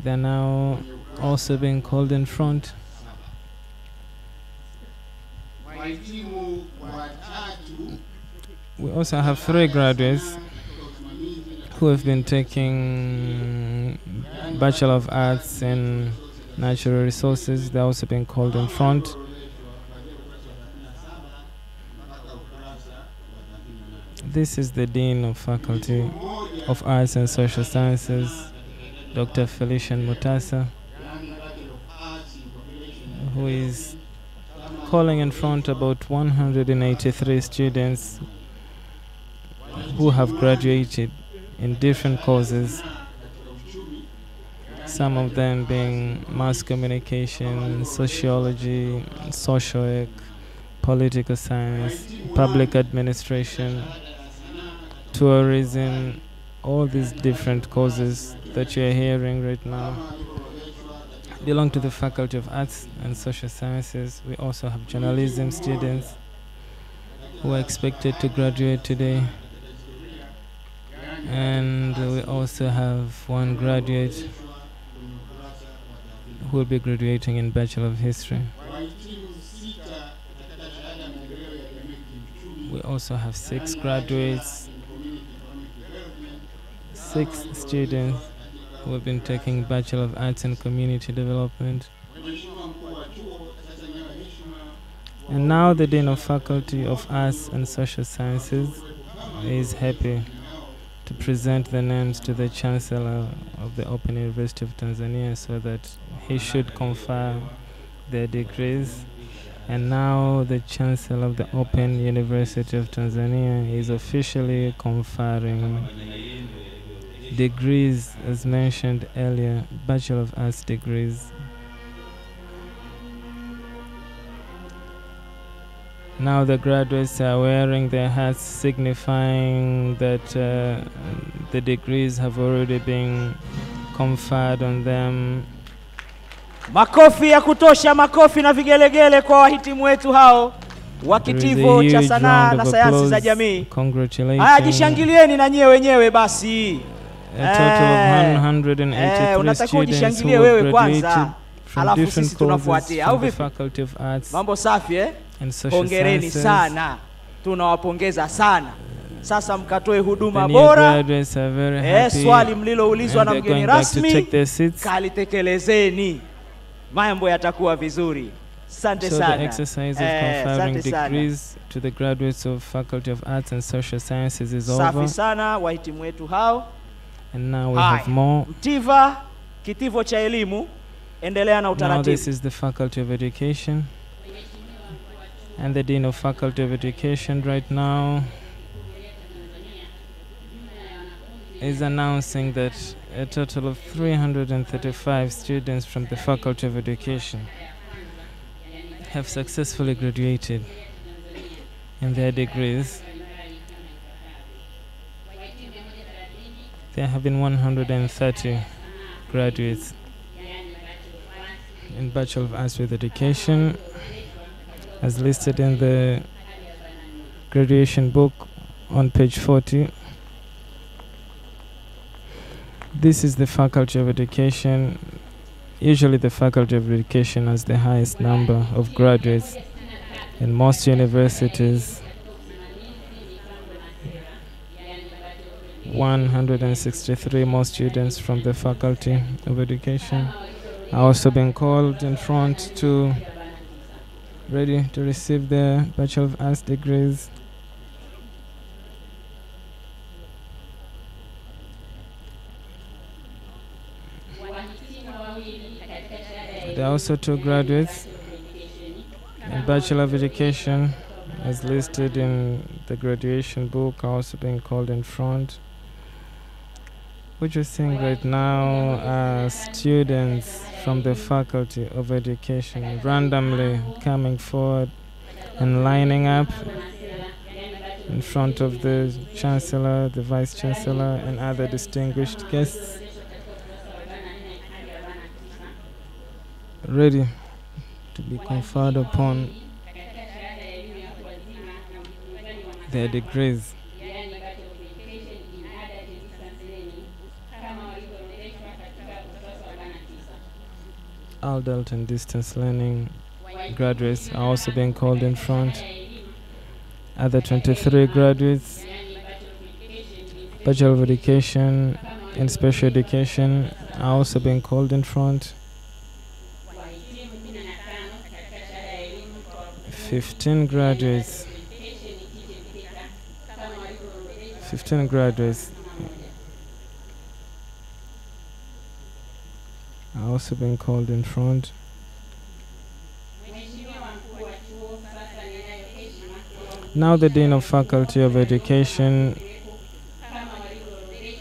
They're now also being called in front. We also have 3 graduates who have been taking Bachelor of Arts in Natural Resources. They're also being called in front. This is the Dean of Faculty of Arts and Social Sciences, Dr. Felician Mutasa, who is calling in front about 183 students who have graduated in different courses, some of them being mass communication, sociology, social work, political science, public administration, tourism, all these different courses that you're hearing right now belong to the Faculty of Arts and Social Sciences. We also have journalism students who are expected to graduate today. And we also have one graduate who will be graduating in Bachelor of History. We also have 6 graduates 6 students who have been taking Bachelor of Arts in Community Development. And now the Dean of Faculty of Arts and Social Sciences is happy to present the names to the Chancellor of the Open University of Tanzania so that he should confer their degrees. And now the Chancellor of the Open University of Tanzania is officially conferring degrees, as mentioned earlier, Bachelor of Arts degrees. Now the graduates are wearing their hats, signifying that the degrees have already been conferred on them. Makofi ya kutosha, makofi na vigelegele kwa wahitimu wetu hao wa kitivo cha sanaa na sayansi za jamii. Congratulations. Haya, jishangilieni na nyewe wenyewe basi. A total of 183 students who have graduated from different courses from the Faculty of Arts. Mambo safi and Social Hongereni Sciences. sana. Tunawapongeza sana. Sasa mkatoe huduma bora. Swali mliloulizwa na mgeni rasmi kalitekelezeni. Mambo yatakuwa vizuri. Asante sana. So the exercise of conferring degrees to the graduates of Faculty of Arts and Social Sciences is over. Safi sana wahitimu wetu hao. And now we have more. Mtiva, kitivo cha elimu, endelea na utaratibu. Now this is the Faculty of Education. And the Dean of Faculty of Education right now is announcing that a total of 335 students from the Faculty of Education have successfully graduated in their degrees. There have been 130 graduates in Bachelor of Arts with Education, as listed in the graduation book on page 40. This is the Faculty of Education. Usually the Faculty of Education has the highest number of graduates in most universities. 163 more students from the Faculty of Education are also being called in front to ready to receive their Bachelor of Arts degrees. There are also 2 graduates in Bachelor of Education, as listed in the graduation book, are also being called in front. What you're seeing right now are students from the Faculty of Education randomly coming forward and lining up in front of the Chancellor, the Vice Chancellor, and other distinguished guests, ready to be conferred upon their degrees. Adult and distance learning graduates are also being called in front. Other 23 graduates, Bachelor of Education and Special Education, are also being called in front. 15 graduates. 15 graduates are also being called in front. Now the Dean of Faculty of Education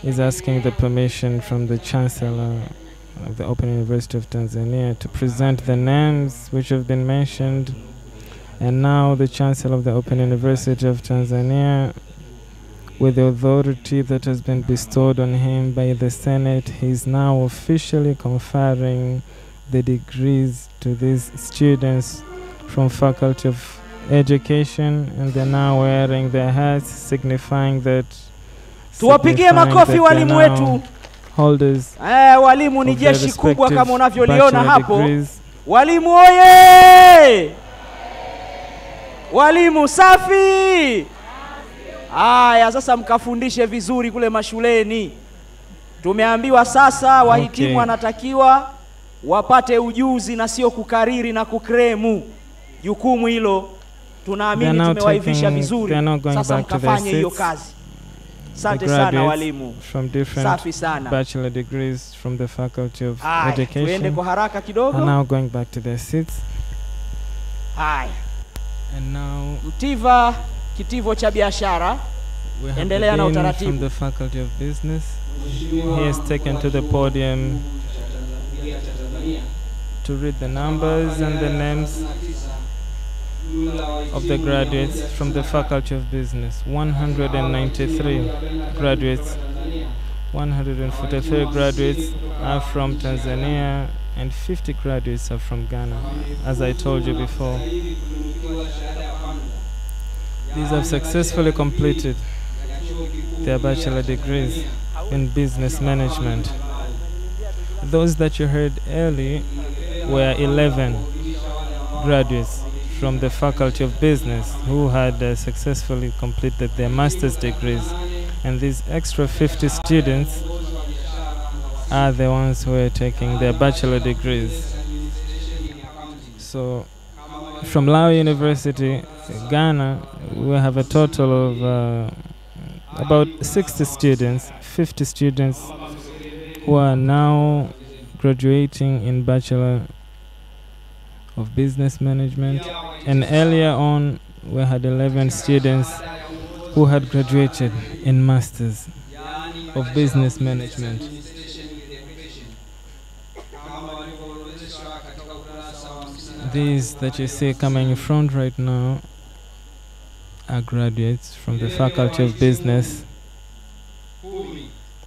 is asking the permission from the Chancellor of the Open University of Tanzania to present the names which have been mentioned. And now the Chancellor of the Open University of Tanzania, with the authority that has been bestowed on him by the Senate, he is now officially conferring the degrees to these students from Faculty of Education, and they're now wearing their hats, signifying that tuwapigie makofi walimu wetu. Holders walimu ni jeshi kubwa kama unavyoliona hapo. Walimu oye! Walimu safi! Haya, sasa mkafundishe vizuri kule mashuleni. Tumeambiwa sasa wahitimu wanatakiwa wapate ujuzi na sio kukariri na kukremu. Jukumu hilo tunaamini tumewaivisha vizuri. Sasa mkafanye hiyo kazi. Asante sana walimu. From different bachelor degrees from the Faculty of Education. Tuende kwa haraka kidogo. Are now going back to their seats. Haya. And now Mtiva kitivo cha biashara. Endelea na utaratibu. From the Faculty of Business. He is taken to the podium to read the numbers and the names of the graduates from the Faculty of Business. 193 graduates, 143 graduates are from Tanzania, and 50 graduates are from Ghana, as I told you before. These have successfully completed their bachelor degrees in business management. Those that you heard earlier were 11 graduates from the Faculty of Business who had successfully completed their master's degrees, and these extra 50 students are the ones who are taking their bachelor degrees. So from Lao University, Ghana, we have a total of about 60 students, 50 students who are now graduating in Bachelor of Business Management, and earlier on we had 11 students who had graduated in Masters of Business Management. These that you see coming in front right now are graduates from the Faculty of Business,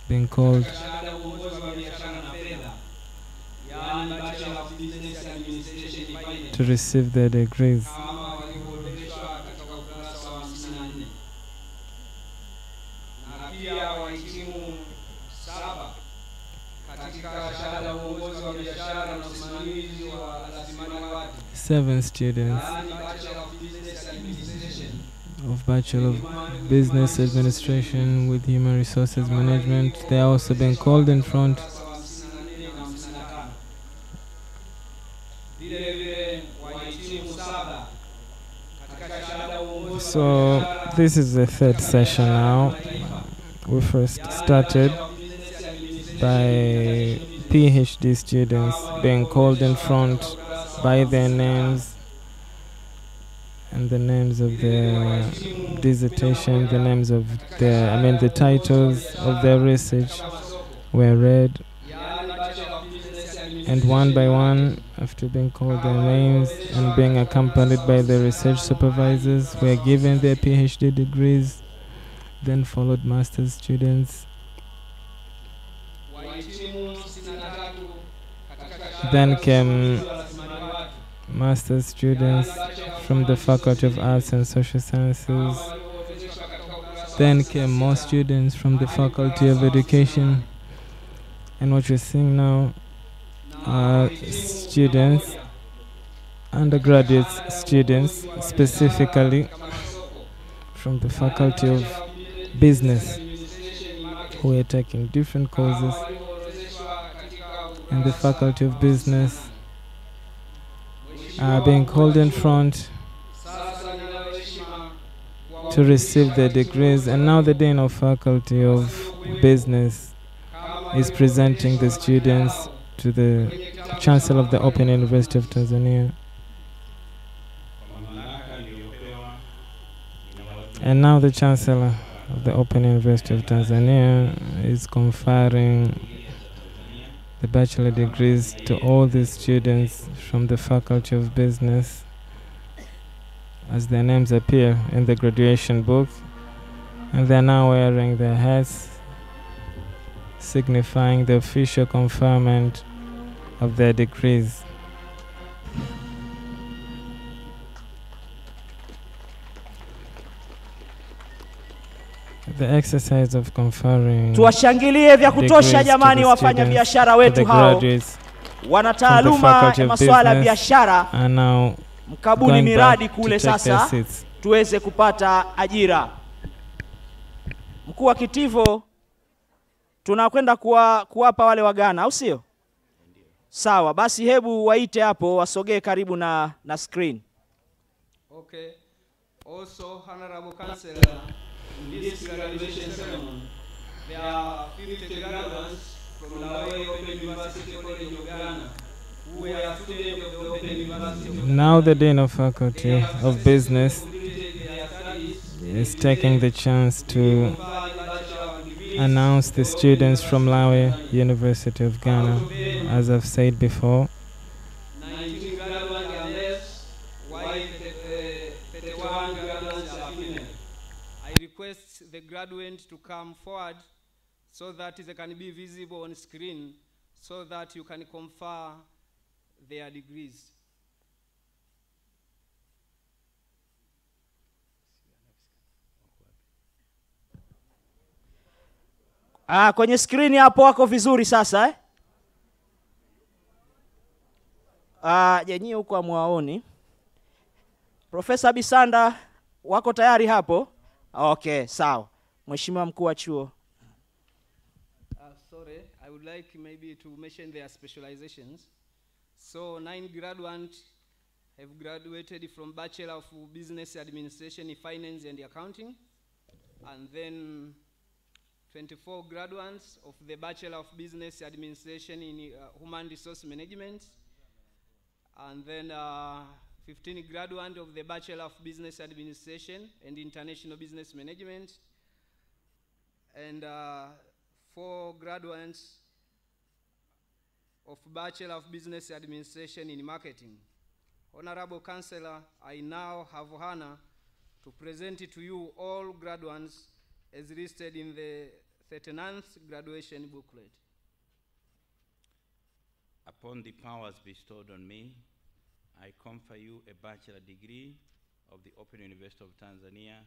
being called to receive their degrees. Seven students of Bachelor of Business Administration with Human Resources Management. They are also being called in front. So this is the third session now. We first started by PhD students being called in front by their names and the names of their dissertation, the names of their, the titles of their research were read. And one by one, after being called their names and being accompanied by the research supervisors, were given their PhD degrees, then followed master's students. Then came master's students from the Faculty of Arts and Social Sciences. Then came more students from the Faculty of Education. And what you're seeing now are students, undergraduate students, specifically from the Faculty of Business, who are taking different courses in the Faculty of Business, are being called in front to receive their degrees. And now the Dean of Faculty of Business is presenting the students to the Chancellor of the Open University of Tanzania. And now the Chancellor of the Open University of Tanzania is conferring the bachelor degrees to all the students from the Faculty of Business as their names appear in the graduation book, and they're now wearing their hats signifying the official conferment of their degrees. The exercise of conferring tuwashangilie vya kutosha jamani wafanya biashara wetu hao wana taaluma ya masuala ya biashara mkabuni miradi kule sasa tuweze kupata ajira. Mkuu wa kitivo tunakwenda kuwapa wale wa Ghana, au sio? Sawa, basi hebu waite hapo wasogee karibu na screen. Okay. Also, Honorable Councillor, in this graduation ceremony, there are 50 graduates from Lawe Open University College of Ghana who were students of the Open University of Ghana. Now the Dean of Faculty of Business is taking the chance to announce the students from Lawe University of Ghana. As I've said before, 19 graduates are males, while 31 graduates are female. I request the graduates to come forward so that they can be visible on screen, so that you can confer their degrees. Kwenye screen hapo wako vizuri sasa eh? Jenyi huko amwaoni. Profesa Bisanda wako tayari hapo? Okay, sawa. Mheshimiwa mkuu wa chuo. Sorry, I would like maybe to mention their specializations. So 9 graduates have graduated from Bachelor of Business Administration in Finance and Accounting, and then 24 graduates of the Bachelor of Business Administration in Human Resource Management, and then 15 graduates of the Bachelor of Business Administration and International Business Management, and 4 graduates of Bachelor of Business Administration in Marketing. Honorable Councillor, I now have honor to present to you all graduates as listed in the 39th graduation booklet. Upon the powers bestowed on me, I confer you a bachelor degree of the Open University of Tanzania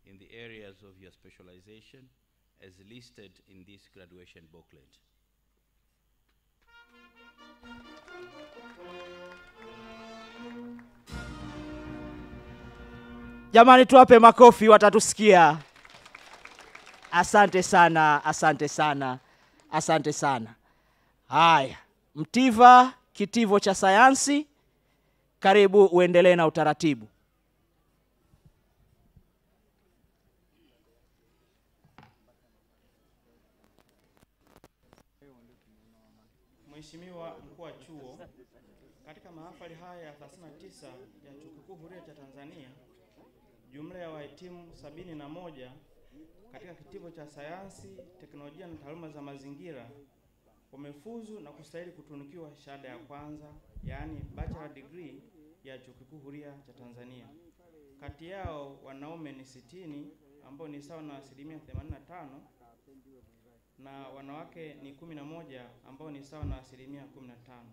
in the areas of your specialization as listed in this graduation booklet. Jamani, tuwape makofi, watatusikia. Asante sana, asante sana, asante sana. Haya, Mtiva, kitivo cha sayansi, karibu uendelee na utaratibu. Mheshimiwa mkuu wa chuo, katika mahafali haya ya 39 ya Chuo Kikuu Huria cha Tanzania, jumla ya wahitimu 71 katika kitivo cha sayansi, teknolojia na taaluma za mazingira wamefuzu na kustahili kutunukiwa shahada ya kwanza, yaani bachelor degree ya Chuo Kikuu Huria cha Tanzania. Kati yao wanaume ni 60 ambao ni sawa na 85%, na wanawake ni 11 ambao ni sawa na 15%.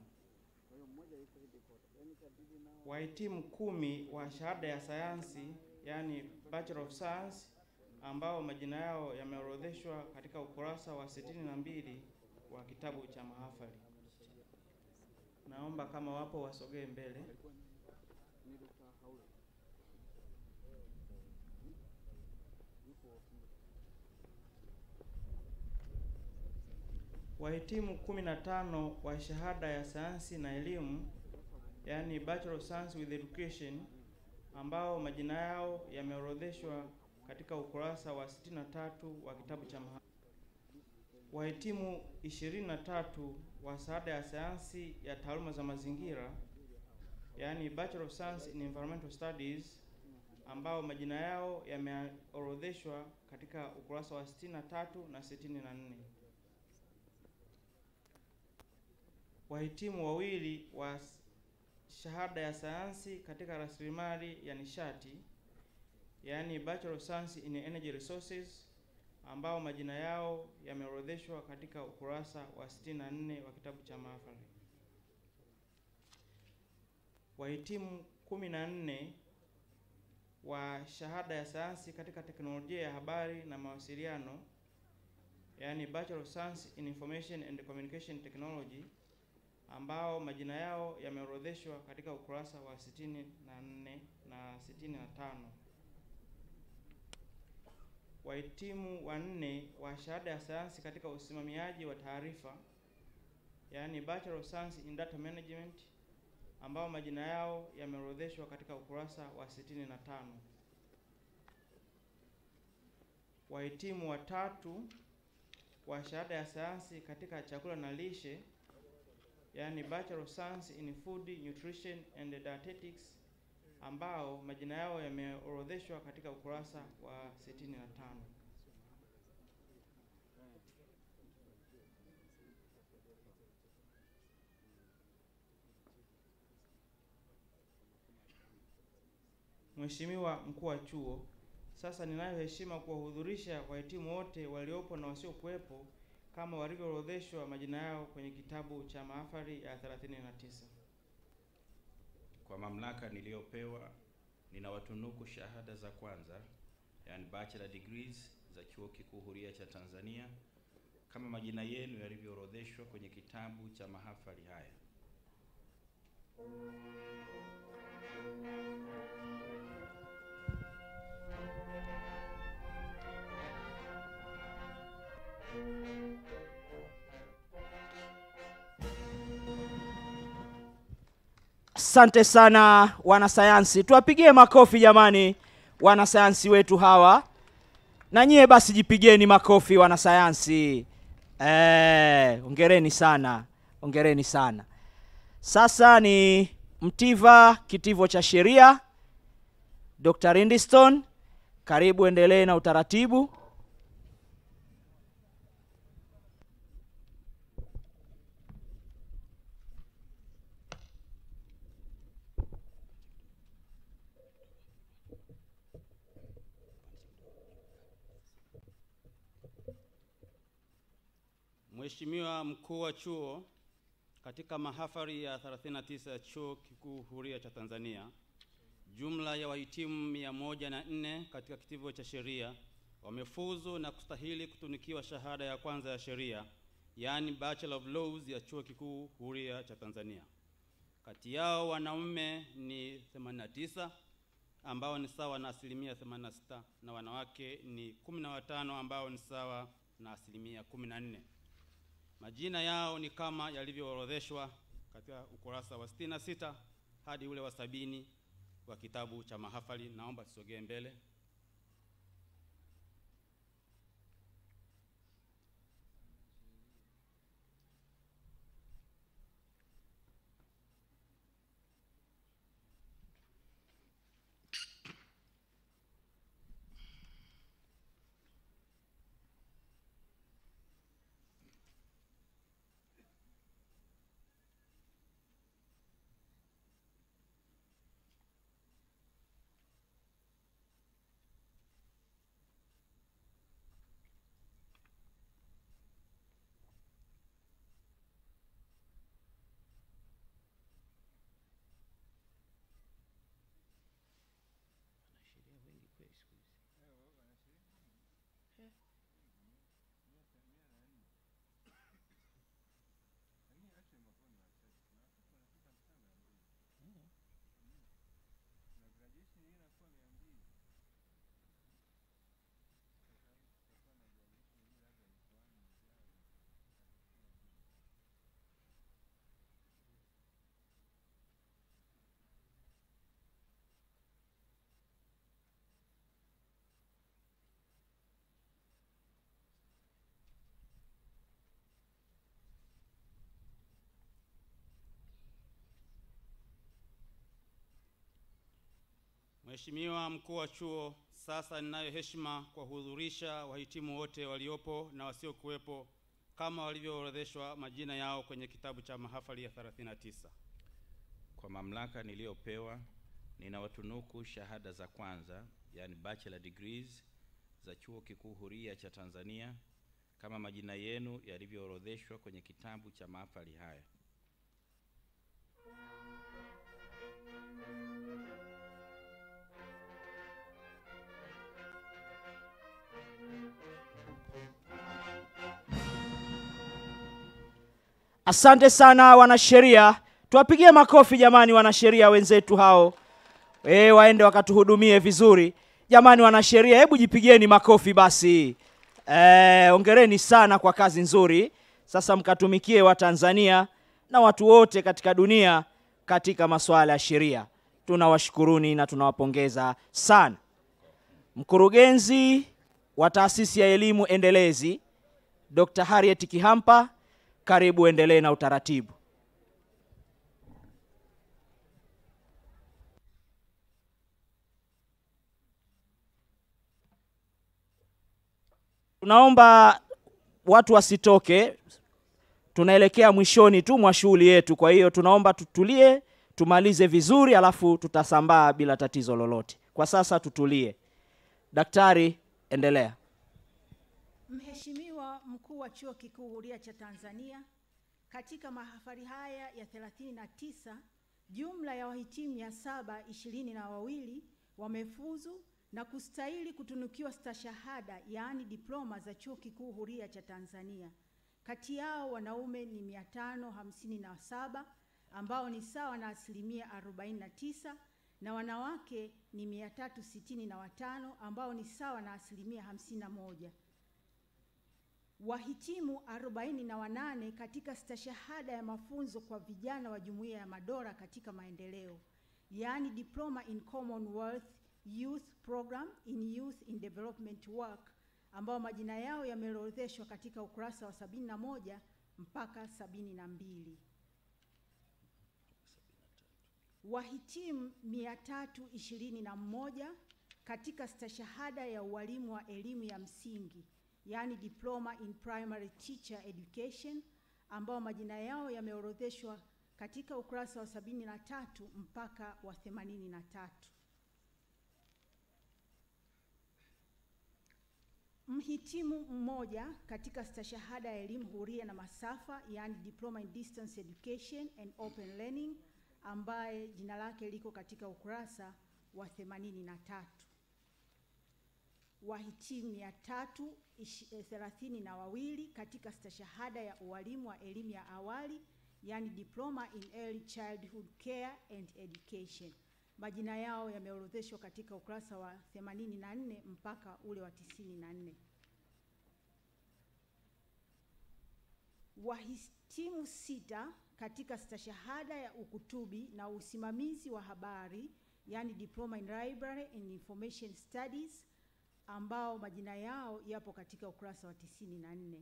Wahitimu 10 wa shahada ya sayansi, yani Bachelor of Science, ambao majina yao yameorodheshwa katika ukurasa wa 62 wa kitabu cha mahafali. Naomba kama wapo wasogee mbele. Wahitimu 15 wa shahada ya sayansi na elimu, yani Bachelor of Science with Education, ambao majina yao yameorodheshwa katika ukurasa wa 63 wa kitabu cha mahafali. Wahitimu 23 wa shahada ya sayansi ya taaluma za mazingira, yani Bachelor of Science in Environmental Studies, ambao majina yao yameorodheshwa katika ukurasa wa 63 na 64. Wahitimu wawili wa shahada ya sayansi katika rasilimali ya nishati, yani Bachelor of Science in Energy Resources, ambao majina yao yameorodheshwa katika ukurasa wa 64 wa kitabu cha mahafali. Wahitimu 14 wa shahada ya sayansi katika teknolojia ya habari na mawasiliano, yani Bachelor of Science in Information and Communication Technology, ambao majina yao yameorodheshwa katika ukurasa wa 64 na 65. wahitimu wanne wa shahada ya sayansi katika usimamiaji wa taarifa, yaani Bachelor of Science in Data Management, ambao majina yao yameorodheshwa katika ukurasa wa 65. Wahitimu watatu wa shahada ya sayansi katika chakula na lishe, yaani Bachelor of Science in Food, Nutrition and Dietetics, ambao majina yao yameorodheshwa katika ukurasa wa 65. Mheshimiwa Mkuu wa Chuo, sasa ninayo heshima kuwahudhurisha wahitimu wote waliopo na wasiokuwepo kama walivyoorodheshwa majina yao kwenye kitabu cha mahafali ya 39. Kwa mamlaka niliyopewa, ninawatunuku shahada za kwanza, yani bachelor degrees za Chuo Kikuu Huria cha Tanzania kama majina yenu yalivyoorodheshwa kwenye kitabu cha mahafali haya. Asante sana wanasayansi. Tuwapigie makofi jamani wanasayansi wetu hawa. Na nyie basi jipigeni makofi wanasayansi. Hongereni sana. Hongereni sana. Sasa ni mtiva kitivo cha sheria. Dr. Rindiston, karibu endelee na utaratibu. Mheshimiwa Mkuu wa Chuo, katika mahafali ya 39 ya Chuo Kikuu Huria cha Tanzania, jumla ya wahitimu 104 katika kitivo cha sheria wamefuzu na kustahili kutunikiwa shahada ya kwanza ya sheria, yaani Bachelor of Laws ya Chuo Kikuu Huria cha Tanzania. Kati yao wanaume ni 89 ambao ni sawa na 86%, na wanawake ni 15 ambao ni sawa na 14%. Majina yao ni kama yalivyoorodheshwa katika ukurasa wa 66 hadi ule wa 70 wa kitabu cha mahafali. Naomba tusogee mbele. Mheshimiwa Mkuu wa Chuo, sasa ninayo heshima kuwahudhurisha wahitimu wote waliopo na wasiokuwepo kama walivyoorodheshwa majina yao kwenye kitabu cha mahafali ya 39. Kwa mamlaka niliyopewa, ninawatunuku shahada za kwanza, yani bachelor degrees za Chuo Kikuu Huria cha Tanzania kama majina yenu yalivyoorodheshwa kwenye kitabu cha mahafali haya. Asante sana wanasheria. Tuwapigie makofi jamani wanasheria wenzetu hao. Waende wakatuhudumie vizuri. Jamani wanasheria, hebu jipigieni makofi basi. Hongereni sana kwa kazi nzuri. Sasa mkatumikie wa Tanzania na watu wote katika dunia katika masuala ya sheria. Tunawashukuruni na tunawapongeza sana. Mkurugenzi wa Taasisi ya Elimu Endelezi, Dr. Harriet Kihampa, karibu endelee na utaratibu. Tunaomba watu wasitoke, tunaelekea mwishoni tu mwa shughuli yetu, kwa hiyo tunaomba tutulie, tumalize vizuri, alafu tutasambaa bila tatizo lolote. Kwa sasa tutulie. Daktari, endelea. Mheshimiwa Mkuu wa Chuo Kikuu Huria cha Tanzania, katika mahafali haya ya 39, jumla ya wahitimu 722 wamefuzu na kustahili kutunukiwa stashahada, yaani diploma za Chuo Kikuu Huria cha Tanzania. Kati yao wanaume ni 557 ambao ni sawa na 49%, na wanawake ni 365 ambao ni sawa na 51%. Wahitimu 48 katika stashahada ya mafunzo kwa vijana wa Jumuiya ya Madola katika maendeleo, yaani Diploma in Commonwealth Youth Program in Youth in Development Work, ambao majina yao yameorodheshwa katika ukurasa wa 71 mpaka 72. Wahitimu 321 katika stashahada ya ualimu wa elimu ya msingi, yaani Diploma in Primary Teacher Education, ambao majina yao yameorodheshwa katika ukurasa wa 73 mpaka wa 83. Mhitimu mmoja katika stashahada ya elimu huria na masafa, yaani Diploma in Distance Education and Open Learning, ambaye jina lake liko katika ukurasa wa 83. Wahitimu 332 katika stashahada ya ualimu wa elimu ya awali, yaani Diploma in Early Childhood Care and Education. Majina yao yameorodheshwa katika ukurasa wa 84 mpaka ule wa 94. Wahitimu 6 katika stashahada ya ukutubi na usimamizi wa habari, yaani Diploma in Library and Information Studies, ambao majina yao yapo katika ukurasa wa 94.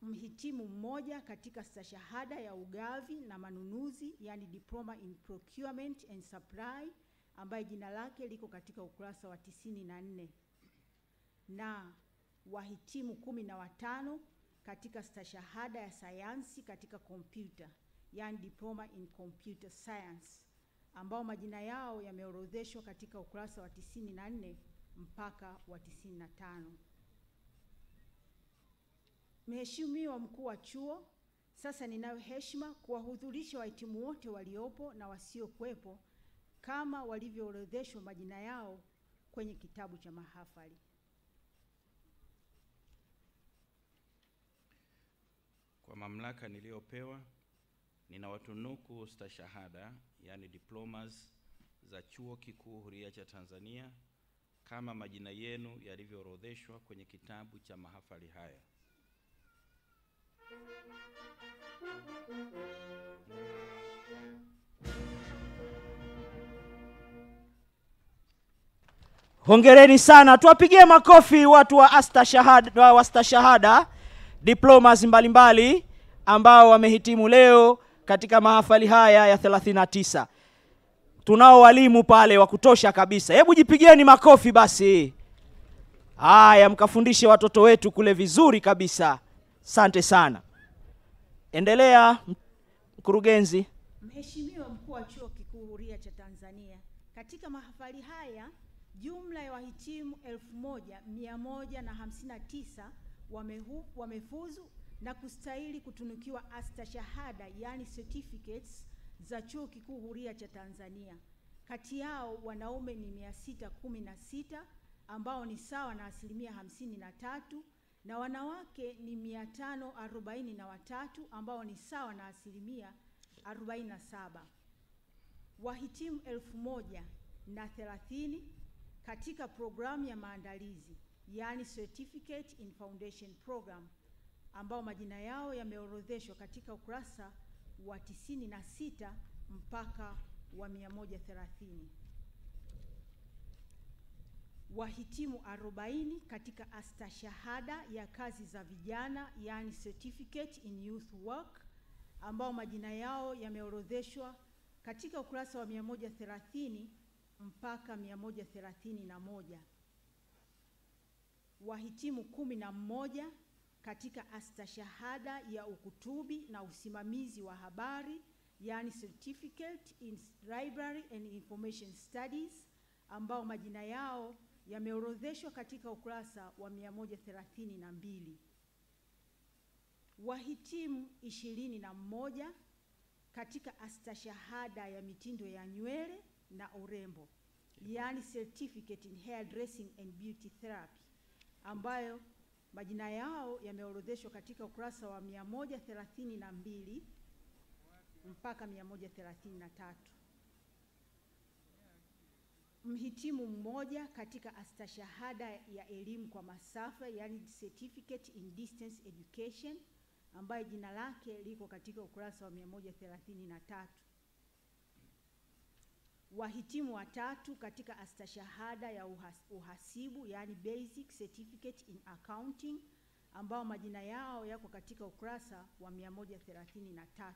Mhitimu mmoja katika stashahada ya ugavi na manunuzi, yani Diploma in Procurement and Supply, ambaye jina lake liko katika ukurasa wa 94. Na wahitimu 15 katika stashahada ya sayansi katika kompyuta, yani Diploma in Computer Science, ambao majina yao yameorodheshwa katika ukurasa wa 94 mpaka wa 95. Mheshimiwa Mkuu wa Chuo, sasa ninayo heshima kuwahudhurisha wahitimu wote waliopo na wasiokuwepo kama walivyoorodheshwa majina yao kwenye kitabu cha mahafali. Kwa mamlaka niliyopewa, ninawatunuku stashahada, yani diplomas za Chuo Kikuu Huria cha Tanzania kama majina yenu yalivyoorodheshwa kwenye kitabu cha mahafali haya. Hongereni sana, tuwapigie makofi watu wa stashahada diplomas mbalimbali ambao wamehitimu leo katika mahafali haya ya 39. Tunao walimu pale wa kutosha kabisa. Hebu jipigieni makofi basi. Haya, mkafundishe watoto wetu kule vizuri kabisa. Asante sana. Endelea mkurugenzi. Mheshimiwa Mkuu wa Chuo Kikuu Huria cha Tanzania, katika mahafali haya jumla ya wahitimu 1159 wamefuzu na kustahili kutunukiwa astashahada, yani certificates za Chuo Kikuu Huria cha Tanzania. Kati yao wanaume ni 616 ambao ni sawa na 53%, na wanawake ni 543 ambao ni sawa na 47%. Wahitimu 1030 katika programu ya maandalizi, yani Certificate in Foundation Program, ambao majina yao yameorodheshwa katika ukurasa wa 96 mpaka wa 130. Wahitimu 40 katika astashahada ya kazi za vijana, yani Certificate in Youth Work, ambao majina yao yameorodheshwa katika ukurasa wa 130 mpaka 131. Wahitimu 11 katika astashahada ya ukutubi na usimamizi wa habari, yani Certificate in Library and Information Studies, ambao majina yao yameorodheshwa katika ukurasa wa 132. Wahitimu 21 katika astashahada ya mitindo ya nywele na urembo, yani Certificate in Hairdressing and Beauty Therapy, ambayo majina yao yameorodheshwa katika ukurasa wa 132 mpaka 133. Mhitimu mmoja katika astashahada ya elimu kwa masafa, yani Certificate in Distance Education, ambaye jina lake liko katika ukurasa wa 133. Wahitimu 3 katika astashahada ya uhasibu, yani Basic Certificate in Accounting, ambao majina yao yako katika ukurasa wa 133.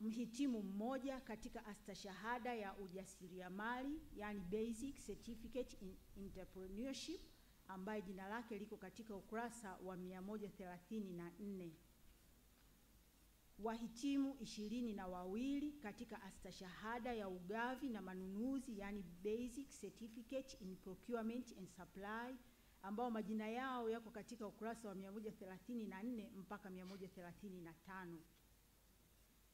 Mhitimu mmoja katika astashahada ya ujasiriamali, yani Basic Certificate in Entrepreneurship, ambaye jina lake liko katika ukurasa wa 134. Wahitimu 22 katika astashahada ya ugavi na manunuzi, yani Basic Certificate in Procurement and Supply, ambao majina yao yako katika ukurasa wa 134 mpaka 135.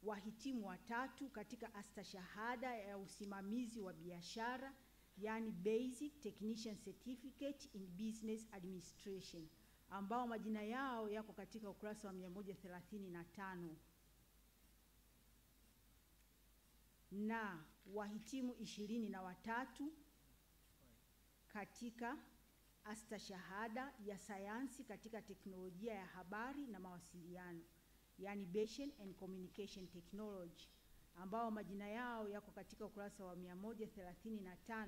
Wahitimu 3 katika astashahada ya usimamizi wa biashara, yani Basic Technician Certificate in Business Administration, ambao majina yao yako katika ukurasa wa 135. Na wahitimu 23 katika astashahada ya sayansi katika teknolojia ya habari na mawasiliano, yani Information and Communication Technology, ambao majina yao yako katika ukurasa wa 135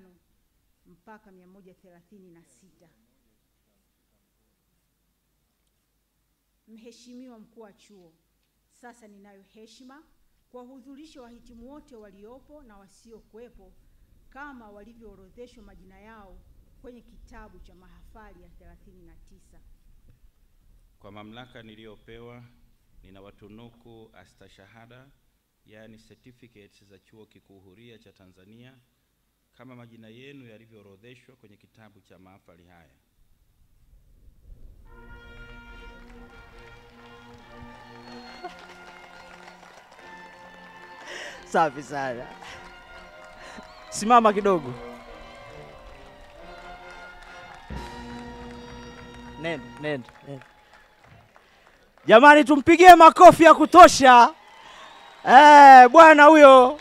mpaka 136. Mheshimiwa Mkuu wa Chuo, sasa ninayo heshima kuwahudhurisha wahitimu wote waliopo na wasiokuwepo kama walivyoorodheshwa majina yao kwenye kitabu cha mahafali ya 39. Kwa mamlaka niliyopewa, ninawatunuku astashahada, yani certificates za Chuo Kikuu Huria cha Tanzania kama majina yenu yalivyoorodheshwa kwenye kitabu cha mahafali haya. Safi sana. Simama kidogo. Nenda. Jamani, tumpigie makofi ya kutosha. Bwana huyo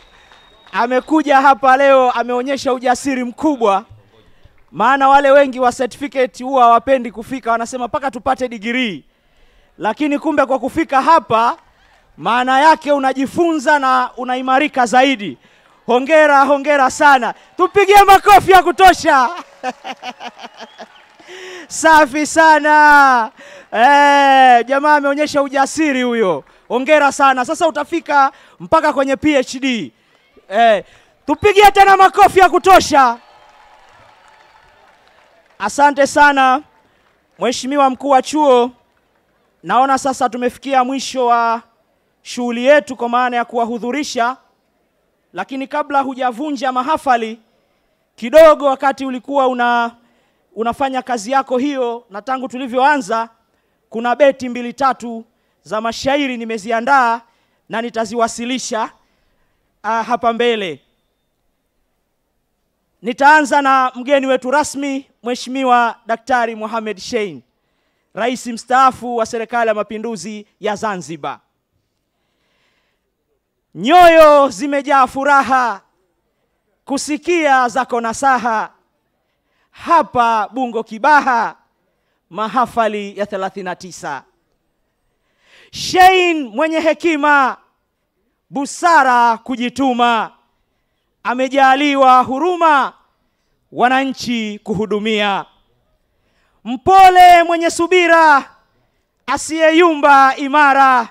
amekuja hapa leo, ameonyesha ujasiri mkubwa. Maana wale wengi wa certificate huwa hawapendi kufika, wanasema paka tupate degree. Lakini kumbe kwa kufika hapa, maana yake unajifunza na unaimarika zaidi. Hongera sana. Tupigie makofi ya kutosha. Safi sana. Jamaa ameonyesha ujasiri huyo. Hongera sana. Sasa utafika mpaka kwenye PhD. Tupigie tena makofi ya kutosha. Asante sana Mheshimiwa Mkuu wa Chuo. Naona sasa tumefikia mwisho wa shughuli yetu kwa maana ya kuwahudhurisha. Lakini kabla hujavunja mahafali kidogo, wakati ulikuwa unafanya kazi yako hiyo, na tangu tulivyoanza, kuna beti 2-3 za mashairi nimeziandaa na nitaziwasilisha hapa mbele. Nitaanza na mgeni wetu rasmi, Mheshimiwa Daktari Mohamed Shein, Rais mstaafu wa Serikali ya Mapinduzi ya Zanzibar. Nyoyo zimejaa furaha kusikia zako nasaha hapa Bungo Kibaha, mahafali ya 39. Shein mwenye hekima, busara, kujituma, amejaliwa huruma, wananchi kuhudumia. Mpole mwenye subira, asiyeyumba imara,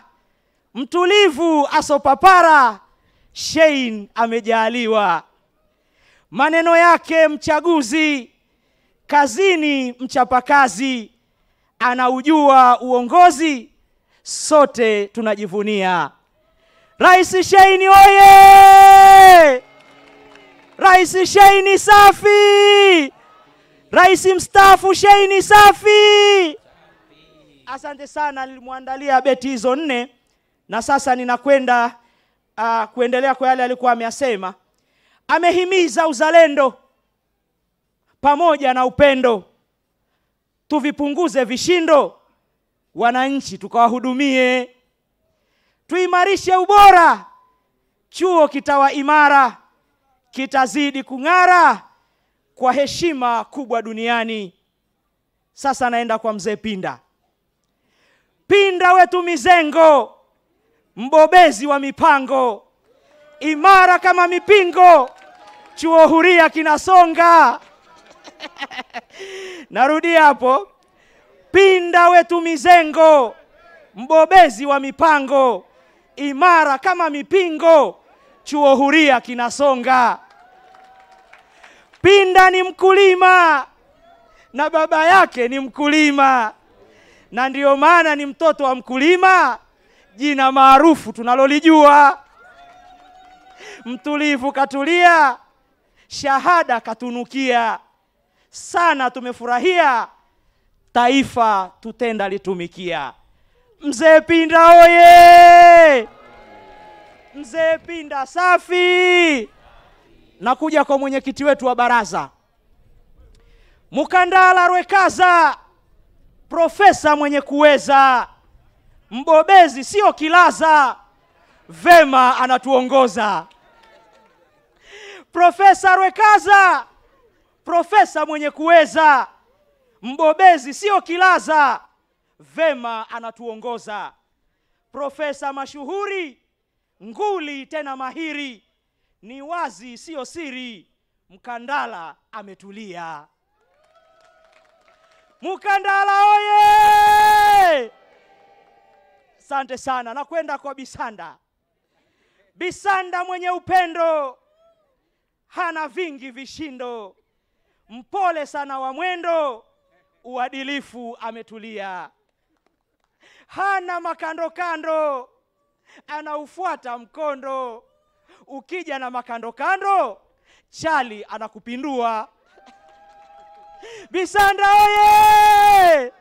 mtulivu asopapara, Shein amejaliwa. Maneno yake mchaguzi, kazini mchapakazi, anaujua uongozi, sote tunajivunia. Rais Shein oye! Rais Shein safi! Rais mstaafu Shein safi! Asante sana, nilimwandalia beti hizo 4 na sasa ninakwenda kuendelea kwa yale alikuwa ameyasema. Amehimiza uzalendo pamoja na upendo, tuvipunguze vishindo, wananchi tukawahudumie. Tuimarishe ubora, chuo kitawa imara, kitazidi kung'ara kwa heshima kubwa duniani. Sasa naenda kwa mzee Pinda. Pinda wetu mizengo, mbobezi wa mipango, imara kama mipingo, chuo huria kinasonga. Narudia hapo. Pinda wetu mizengo, mbobezi wa mipango, imara kama mipingo, chuo huria kinasonga. Pinda ni mkulima na baba yake ni mkulima, na ndio maana ni mtoto wa mkulima, jina maarufu tunalolijua. Mtulivu katulia, shahada katunukia, sana tumefurahia, taifa tutenda litumikia. Mzee Pinda oye! Mzee Pinda safi! Nakuja kwa mwenyekiti wetu wa baraza, Mukandala Rwekaza, profesa mwenye kuweza, mbobezi sio kilaza, vema anatuongoza. Profesa Rwekaza, profesa mwenye kuweza, mbobezi sio kilaza, vema anatuongoza. Profesa mashuhuri, nguli tena mahiri, ni wazi sio siri, Mkandala ametulia. Mukandala oye! Asante sana. Nakwenda kwa Bisanda. Bisanda mwenye upendo, hana vingi vishindo, mpole sana wa mwendo, uadilifu ametulia. Hana makando kando, anaufuata mkondo, ukija na makando kando, chali anakupindua. Bisanda oye!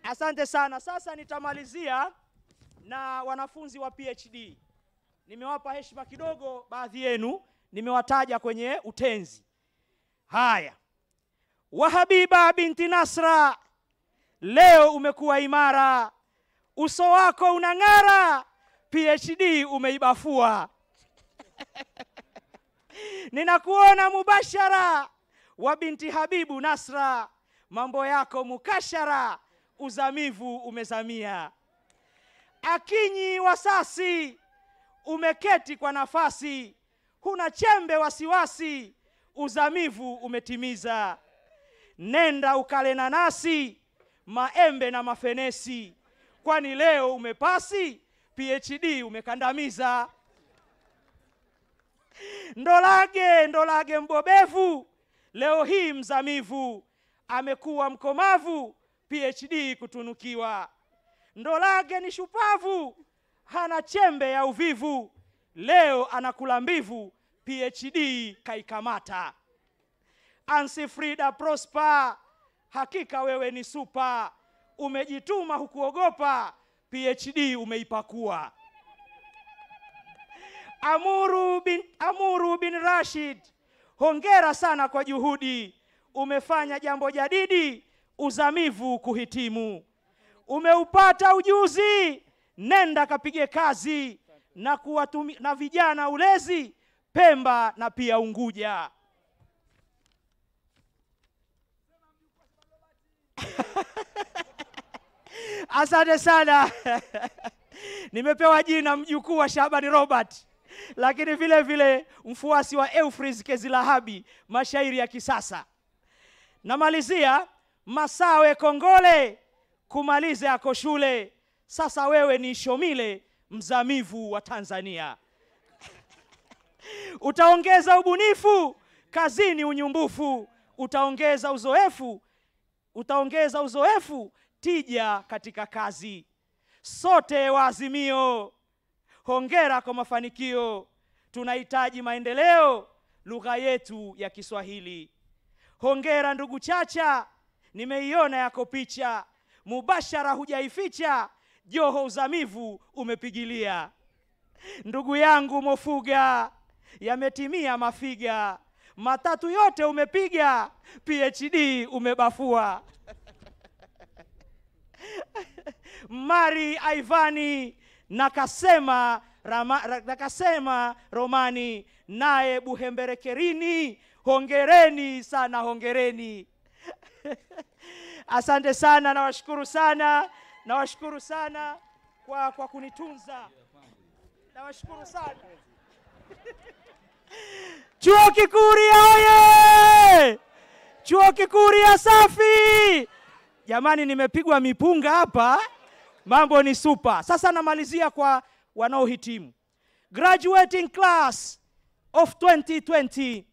Asante sana. Sasa nitamalizia na wanafunzi wa PhD. Nimewapa heshima kidogo, baadhi yenu nimewataja kwenye utenzi. Haya. Wahabiba binti Nasra, leo umekuwa imara, uso wako unang'ara, PhD umeibafua. Ninakuona mubashara, wa binti Habibu Nasra, mambo yako mukashara, uzamivu umezamia. Akinyi wasasi, umeketi kwa nafasi, huna chembe wasiwasi, uzamivu umetimiza. Nenda ukale nanasi, maembe na mafenesi, kwani leo umepasi, PhD umekandamiza. Ndolage mbobevu, leo hii mzamivu, amekuwa mkomavu, PhD kutunukiwa. Ndolage ni shupavu, hana chembe ya uvivu, leo anakula mbivu, PhD kaikamata. Ansi Frida Prosper, hakika wewe ni super, umejituma hukuogopa, PhD umeipakua. Amuru bin Rashid, hongera sana kwa juhudi, umefanya jambo jadidi, uzamivu kuhitimu. Umeupata ujuzi, nenda kapige kazi, na vijana ulezi, Pemba na pia Unguja. Asante sana. Nimepewa jina mjukuu wa Shabani Robert, lakini vile vile mfuasi wa Euphrates Kezilahabi, mashairi ya kisasa. Namalizia, Masawe Kongole, kumaliza yako shule, sasa wewe ni Shomile, mzamivu wa Tanzania. Utaongeza ubunifu, kazini unyumbufu, utaongeza uzoefu, tija katika kazi. Sote wa Azimio, hongera kwa mafanikio. Tunahitaji maendeleo, lugha yetu ya Kiswahili. Hongera ndugu Chacha, nimeiona yako picha, mubashara hujaificha, Joho uzamivu umepigilia. Ndugu yangu Mofuga, yametimia mafiga, matatu yote umepiga, PhD umebafua. Mari Ivani, nakasema Romani, naye Buhemberekerini, hongereni sana, hongereni. Asante sana, nawashukuru sana kwa kunitunza. Nawashukuru sana. Chuo Kikuu Huria oye! Chuo Kikuu Huria safi! Jamani, nimepigwa mipunga hapa, mambo ni super. Sasa namalizia kwa wanaohitimu. Graduating class of 2020.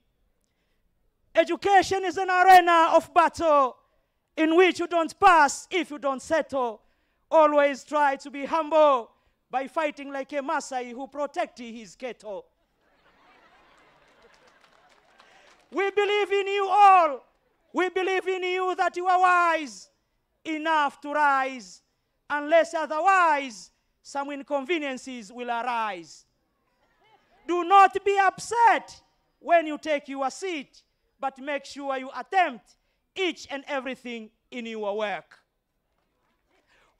Education is an arena of battle in which you don't pass if you don't settle. Always try to be humble by fighting like a Maasai who protected his cattle. We believe in you all. We believe in you that you are wise enough to rise. Unless otherwise, some inconveniences will arise. Do not be upset when you take your seat, but make sure you attempt each and everything in your work.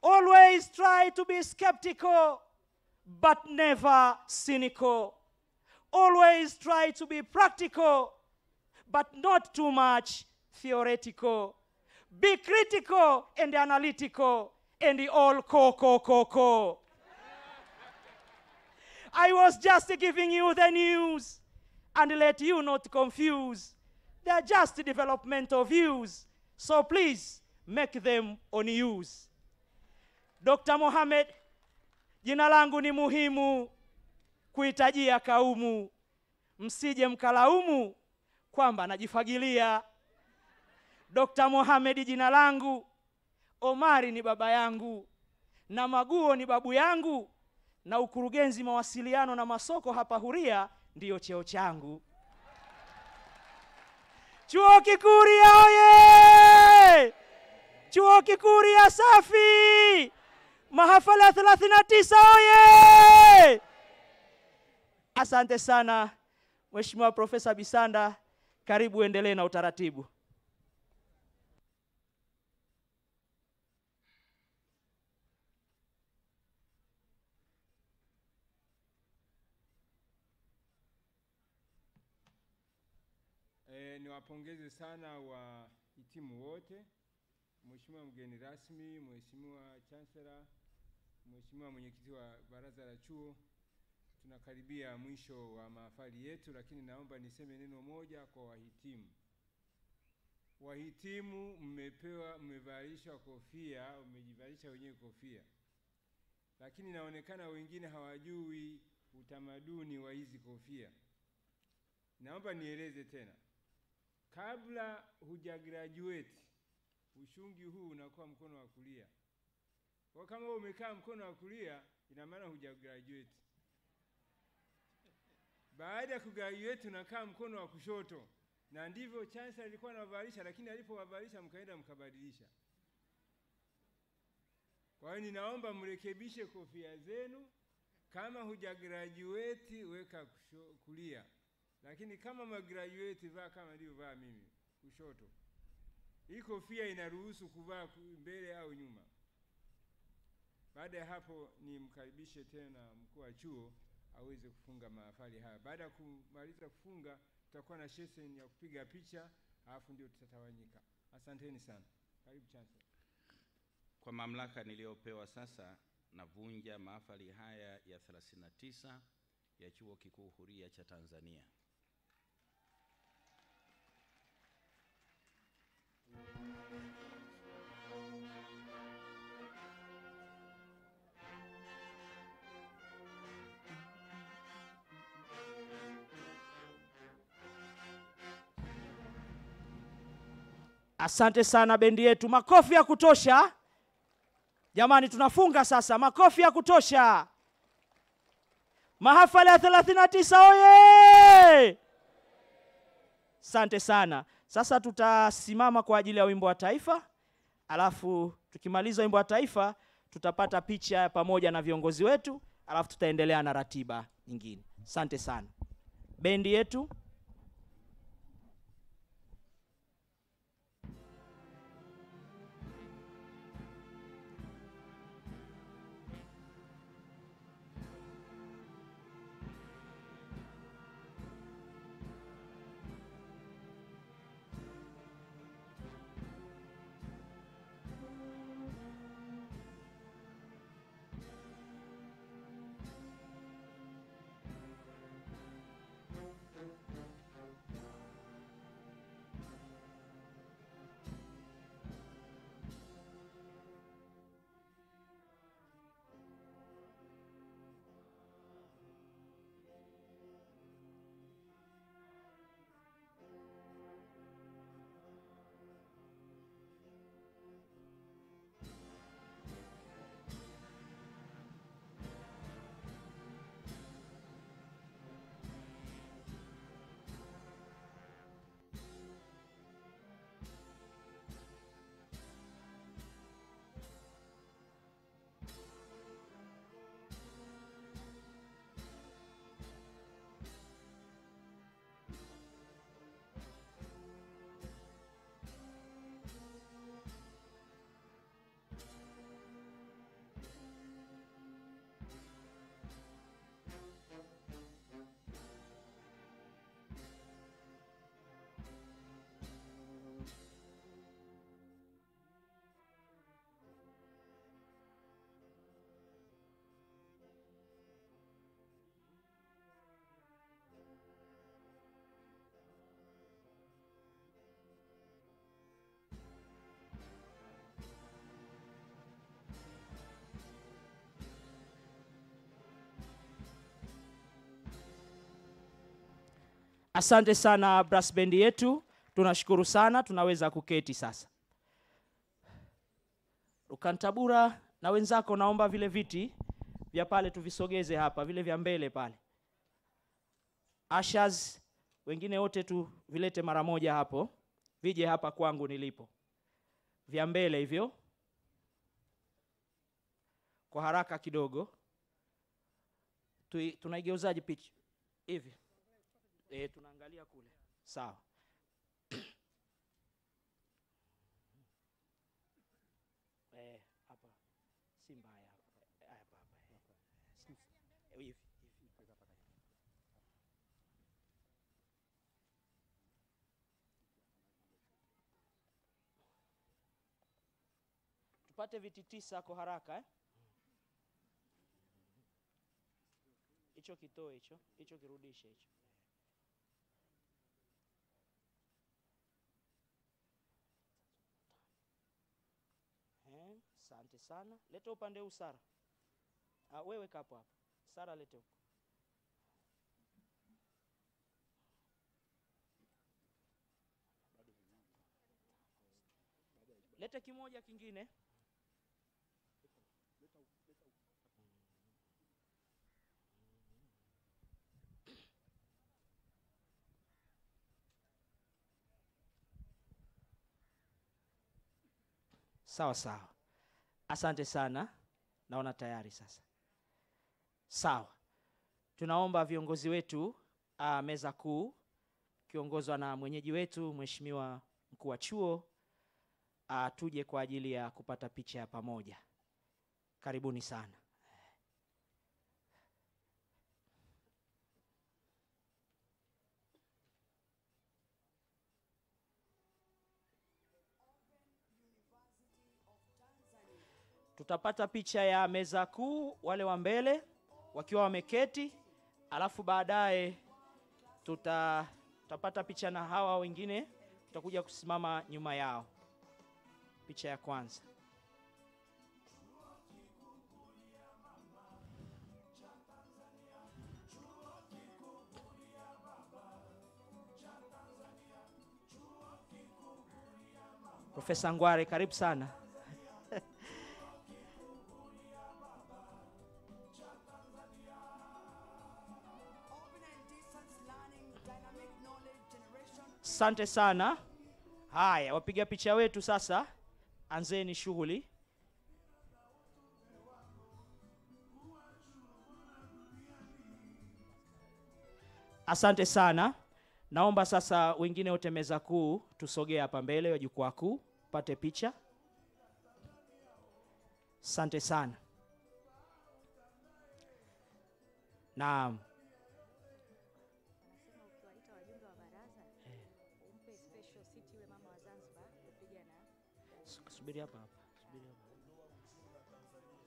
Always try to be skeptical, but never cynical. Always try to be practical, but not too much theoretical. Be critical and analytical, and all co. I was just giving you the news, and let you not confuse. They're just developmental views, so please make them on use. Dr. Mohamed, jina langu ni muhimu kuitajia kaumu. Msije mkalaumu kwamba najifagilia. Dr. Mohamed jina langu, Omari ni baba yangu, na Maguo ni babu yangu, na ukurugenzi mawasiliano na masoko hapa Huria ndiyo cheo changu. Chuo Kikuu Huria oye! Chuo Kikuu Huria safi! Mahafali 39 oye! Asante sana Mheshimiwa Profesa Bisanda, karibu endelee na utaratibu. Niwapongeze sana wahitimu wote, Mheshimiwa mgeni rasmi, Mheshimiwa Chancellor, Mheshimiwa mwenyekiti wa baraza la chuo. Tunakaribia mwisho wa mahafali yetu, lakini naomba niseme neno moja kwa wahitimu. Wahitimu mmevalishwa kofia, mmejivalisha wenyewe kofia, lakini inaonekana wengine hawajui utamaduni wa hizi kofia. Naomba nieleze tena. Kabla hujagraduate, ushungi huu unakuwa mkono wa kulia. Kwa kama umekaa mkono wa kulia, ina maana hujagraduate. Baada ya kugraduate unakaa mkono wa kushoto. Na ndivyo Chancellor alikuwa anawavalisha, lakini alipowavalisha mkaenda mkabadilisha. Kwa hiyo ninaomba mrekebishe kofia zenu. Kama hujagraduate weka kulia. Lakini kama magraduate vaa kama nilivyovaa mimi, kushoto. Hii kofia inaruhusu kuvaa mbele au nyuma. Baada ya hapo nimkaribishe tena mkuu wa chuo aweze kufunga mahafali haya. Baada ya kumaliza kufunga, tutakuwa na session ya kupiga picha, alafu ndio tutatawanyika. Asanteni sana. Karibu Chancellor. Kwa mamlaka niliyopewa sasa, navunja mahafali haya ya 39 ya Chuo Kikuu Huria cha Tanzania. Asante sana bendi yetu. Makofi ya kutosha. Jamani, tunafunga sasa. Makofi ya kutosha. Mahafali ya 39 oye! Asante sana. Sasa tutasimama kwa ajili ya wimbo wa taifa. Alafu tukimaliza wimbo wa taifa, tutapata picha pamoja na viongozi wetu. Alafu tutaendelea na ratiba nyingine. Asante sana. Bendi yetu. Asante sana brass band yetu. Tunashukuru sana, tunaweza kuketi sasa. Rukantabura na wenzako, naomba vile viti vya pale tuvisogeze hapa, vile vya mbele pale. Ushers wengine wote tu vilete mara moja hapo. Vije hapa kwangu nilipo. Vya mbele hivyo. Kwa haraka kidogo. Tunaigeuzaje pitch? Hivi. Tunaangalia kule. Sawa. Hapa. Si mbaya hapa. Hapa. Hivi. Tupate viti 9 kwa haraka Hicho kitoe hicho. Hicho kirudishe hicho. Asante sana. Leta upande huu Sara. Wewe kapo hapa. Sara lete huko. Lete kimoja kingine. Sawa sawa. Asante sana. Naona tayari sasa. Sawa. Tunaomba viongozi wetu meza kuu kiongozwa na mwenyeji wetu Mheshimiwa Mkuu wa Chuo tuje kwa ajili ya kupata picha ya pamoja. Karibuni sana. tutapata picha ya meza kuu, wale wa mbele wakiwa wameketi, alafu baadaye tutapata picha na hawa wengine, tutakuja kusimama nyuma yao. Picha ya kwanza. Profesa Ngware, karibu sana. Asante sana. Haya, wapiga picha wetu sasa, anzeni shughuli. Asante sana. Naomba sasa wengine wote meza kuu tusogee hapa mbele ya jukwaa kuu pate picha. Asante sana. Naam. Subiri hapa hapa.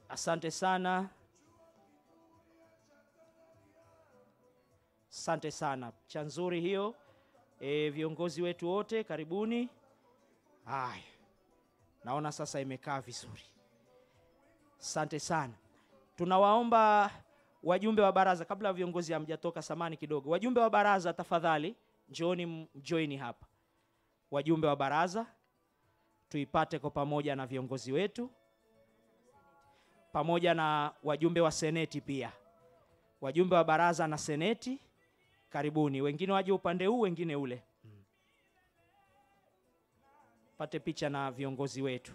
Asante sana. Asante sana. Picha nzuri hiyo. Viongozi wetu wote karibuni. Haya. Naona sasa imekaa vizuri. Asante sana. Tunawaomba wajumbe wa baraza, kabla viongozi hamjatoka, samani kidogo. Wajumbe wa baraza tafadhali njooni mjoini hapa. Wajumbe wa baraza tuipate kwa pamoja na viongozi wetu, pamoja na wajumbe wa seneti pia. Wajumbe wa baraza na seneti karibuni. Wengine waje upande huu, wengine ule. Pate picha na viongozi wetu.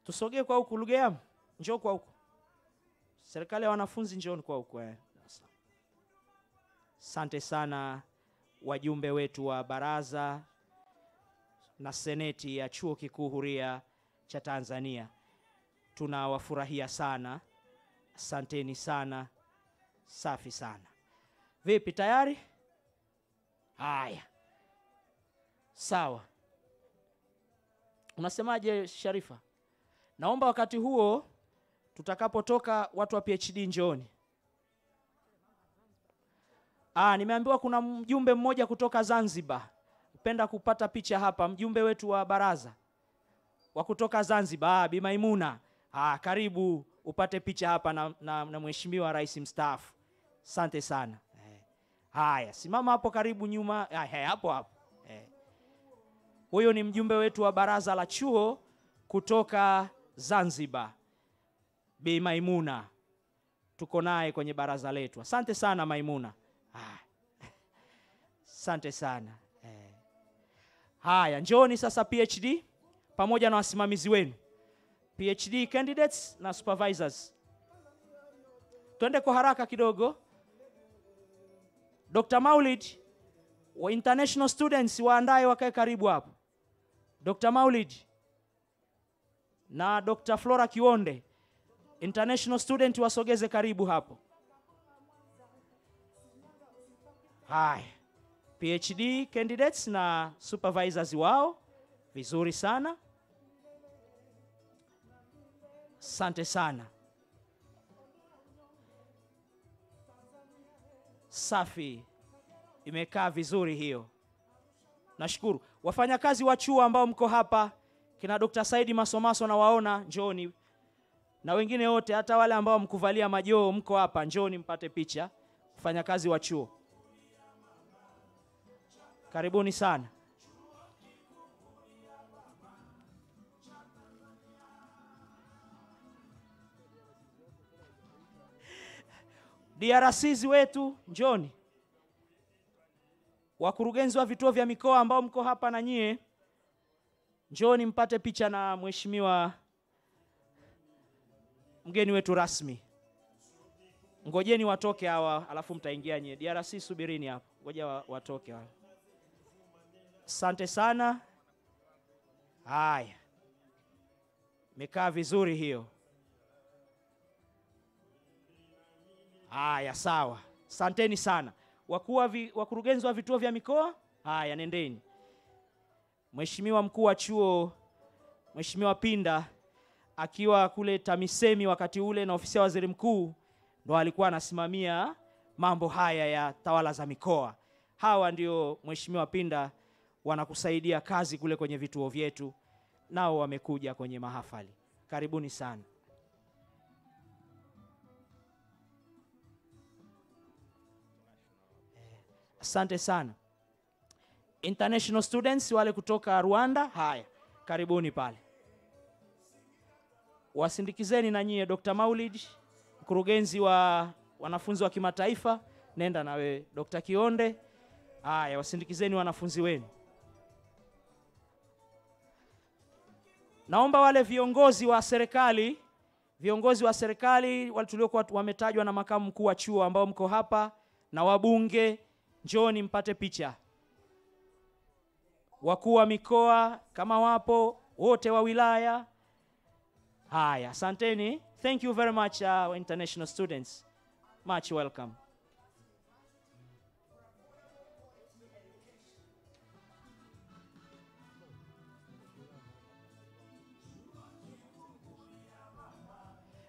Tusogee kwa huku. Lugea, njoo kwa huku. Serikali ya wanafunzi, njooni kwa huku. Asante sana wajumbe wetu wa baraza na seneti ya Chuo Kikuu Huria cha Tanzania. Tunawafurahia sana. Asanteni sana. Safi sana. Vipi, tayari? Haya. Sawa. Unasemaje Sharifa? Naomba wakati huo tutakapotoka watu wa PhD njooni. Nimeambiwa kuna mjumbe mmoja kutoka Zanzibar. Napenda kupata picha hapa, mjumbe wetu wa baraza wa kutoka Zanzibar, Bi Maimuna. Karibu upate picha hapa na Mheshimiwa Rais mstaafu. Asante sana. Haya, simama hapo karibu nyuma. Hapo hapo. Huyo ni mjumbe wetu wa baraza la chuo kutoka Zanzibar, Bi Maimuna. Tuko naye kwenye baraza letu. Asante sana Maimuna. Asante sana. Haya, njooni sasa PhD pamoja na wasimamizi wenu. PhD candidates na supervisors. Twende kwa haraka kidogo. Dr. Maulid wa international students waandae wakae karibu hapo. Dr. Maulid na Dr. Flora Kionde, international student, wasogeze karibu hapo. Haya. PhD candidates na supervisors wao. Vizuri sana. Asante sana. Safi. Imekaa vizuri hiyo. Nashukuru. Wafanyakazi wa chuo ambao mko hapa, kina Dr. Saidi Masomaso na waona, njooni. Na wengine wote, hata wale ambao mkuvalia majoo mko hapa, njooni mpate picha. Wafanyakazi wa chuo, karibuni sana. DRCs wetu njoni. Wakurugenzi wa vituo vya mikoa ambao mko hapa na nyie, njoni mpate picha na mheshimiwa mgeni wetu rasmi. Ngojeni watoke hawa, alafu mtaingia nyie. DRC subirini hapo. Ngoja watoke hawa. Asante sana. Haya. Mekaa vizuri hiyo. Haya, sawa. Asanteni sana. Wakurugenzi wa vituo vya mikoa, haya nendeni. Mheshimiwa mkuu wa chuo, Mheshimiwa Pinda, akiwa kule TAMISEMI wakati ule na ofisi ya waziri mkuu, ndo alikuwa anasimamia mambo haya ya tawala za mikoa. Hawa ndio Mheshimiwa Pinda wanakusaidia kazi kule kwenye vituo vyetu, nao wamekuja kwenye mahafali. Karibuni sana. Asante sana. International students wale kutoka Rwanda, haya, karibuni pale. Wasindikizeni na nyie Dr. Maulid, mkurugenzi wa wanafunzi wa kimataifa, nenda na we Dr. Kionde. Haya, wasindikizeni wanafunzi wenu. Naomba wale viongozi wa serikali wale tuliokuwa wametajwa na makamu mkuu wa chuo ambao mko hapa na wabunge, njooni mpate picha. Wakuu wa mikoa kama wapo, wote wa wilaya. Haya, asanteni. Thank you very much international students. Much welcome.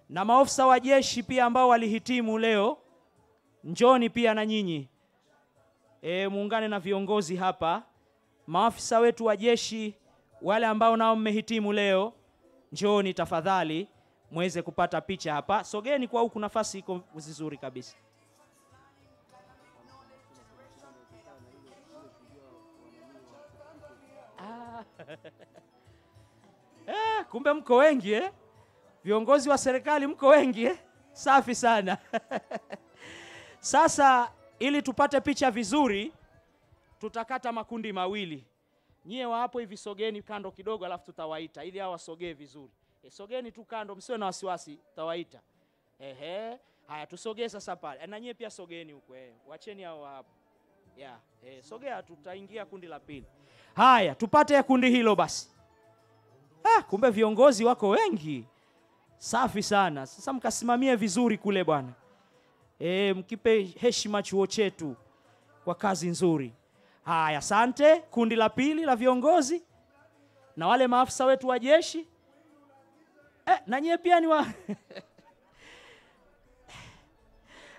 Na maofisa wa jeshi pia ambao walihitimu leo, njoni pia na nyinyi. Muungane na viongozi hapa. Maafisa wetu wa jeshi wale ambao nao mmehitimu leo, njoni tafadhali muweze kupata picha hapa. Sogeni kwa huku, nafasi iko vizuri kabisa. Kumbe mko wengi Viongozi wa serikali mko wengi Safi sana. Sasa ili tupate picha vizuri, tutakata makundi mawili. Nyie wa hapo hivi sogeni kando kidogo, alafu tutawaita ili hao wasogee vizuri. Sogeni tu kando, msiwe na wasiwasi, tutawaita. Haya, tusogee sasa pale. Na nyie pia sogeni huko. Wacheni hao hapo. Sogea, tutaingia kundi la pili. Haya, tupate kundi hilo basi. Kumbe viongozi wako wengi. Safi sana. Sasa mkasimamie vizuri kule bwana. Mkipe heshima chuo chetu kwa kazi nzuri. Haya, asante. Kundi la pili la viongozi na wale maafisa wetu wa jeshi. Na nyie pia ni wa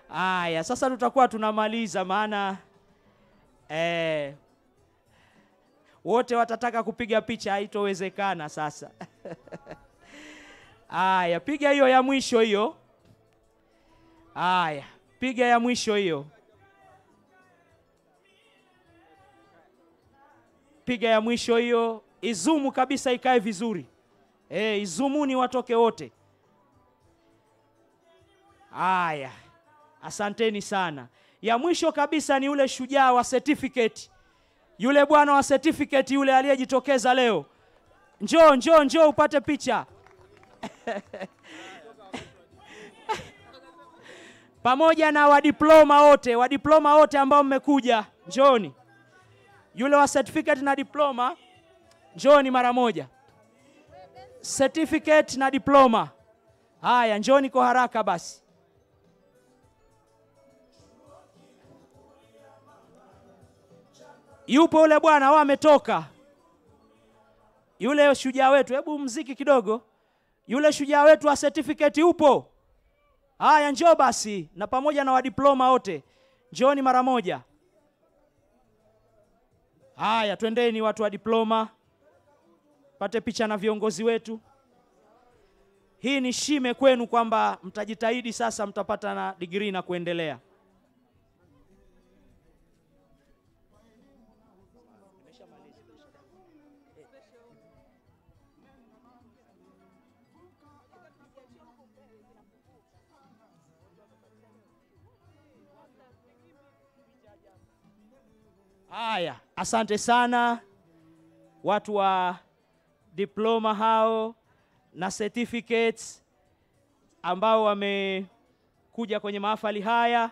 Haya, sasa tutakuwa tunamaliza maana wote watataka kupiga picha, haitowezekana sasa. Haya, piga hiyo ya mwisho hiyo. Haya, piga ya mwisho hiyo. Piga ya mwisho hiyo, izumu kabisa ikae vizuri. Izumuni watoke wote. Haya, asanteni sana. Ya mwisho kabisa ni ule shujaa wa certificate. Yule bwana wa certificate yule aliyejitokeza leo. Njoo upate picha. Pamoja na wadiploma wote ambao mmekuja, njooni. Yule wa certificate na diploma, njooni mara moja. Certificate na diploma. Haya, njooni kwa haraka basi. Yupo yule bwana, wao ametoka. Yule shujaa wetu, hebu mziki kidogo. Yule shujaa wetu wa certificate yupo. Haya, njoo basi, na pamoja na wadiploma wote. Njooni mara moja. Haya, twendeni watu wa diploma. Pate picha na viongozi wetu. Hii ni shime kwenu kwamba mtajitahidi sasa, mtapata na degree na kuendelea. Haya, asante sana watu wa diploma hao na certificates ambao wamekuja kwenye mahafali haya.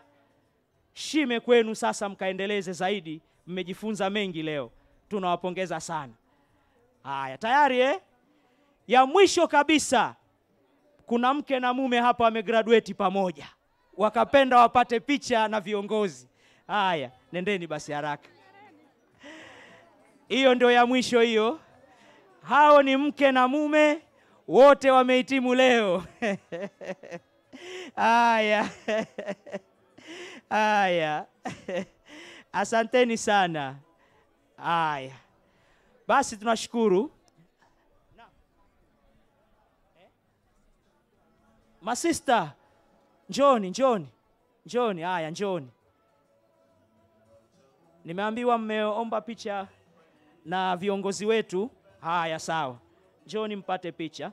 Shime kwenu sasa, mkaendeleze zaidi, mmejifunza mengi leo. Tunawapongeza sana. Haya, tayari Ya mwisho kabisa, kuna mke na mume hapa wamegraduate pamoja, wakapenda wapate picha na viongozi. Haya, nendeni basi haraka. Hiyo ndio ya mwisho hiyo. Hao ni mke na mume wote wamehitimu leo. Haya. Haya. Asanteni sana. Haya. Basi tunashukuru. Masista, njoni. Haya, njoni. Nimeambiwa mmeomba picha na viongozi wetu. Haya, sawa. Njoni mpate picha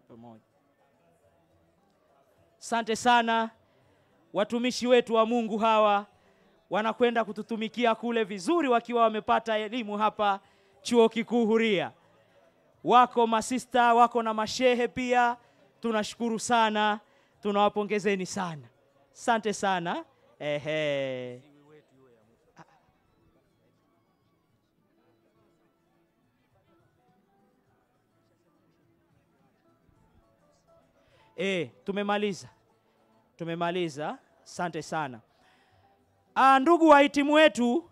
pamoja. Asante sana. Watumishi wetu wa Mungu hawa wanakwenda kututumikia kule vizuri wakiwa wamepata elimu hapa Chuo Kikuu Huria. Wako masista, wako na mashehe pia. Tunashukuru sana. Tunawapongezeni sana. Asante sana. Tumemaliza. Asante sana. Ndugu wahitimu wetu,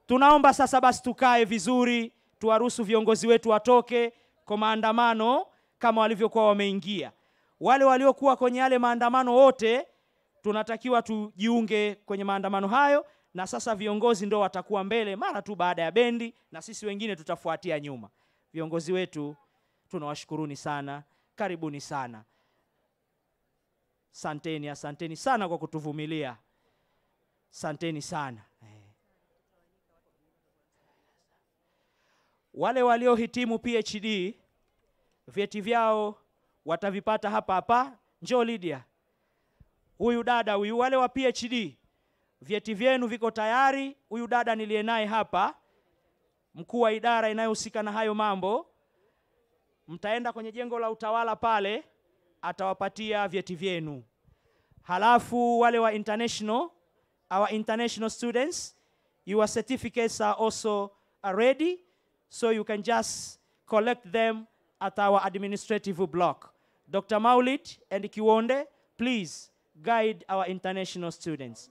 tunaomba sasa basi tukae vizuri, tuwaruhusu viongozi wetu watoke kwa maandamano kama walivyokuwa wameingia. Wale waliokuwa kwenye yale maandamano wote tunatakiwa tujiunge kwenye maandamano hayo, na sasa viongozi ndio watakuwa mbele mara tu baada ya bendi, na sisi wengine tutafuatia nyuma. Viongozi wetu tunawashukuruni sana. Karibuni sana. Asanteni sana kwa kutuvumilia. Asanteni sana. Wale waliohitimu PhD vyeti vyao watavipata hapa. Njoo Lydia. Huyu dada huyu, wale wa PhD vyeti vyenu viko tayari. Huyu dada niliye naye hapa, mkuu wa idara inayohusika na hayo mambo. Mtaenda kwenye jengo la utawala pale, atawapatia vyeti vyenu. Halafu wale wa international, our international students, your certificates are also ready, so you can just collect them at our administrative block. Dr. Maulid and Kiwonde, please guide our international students.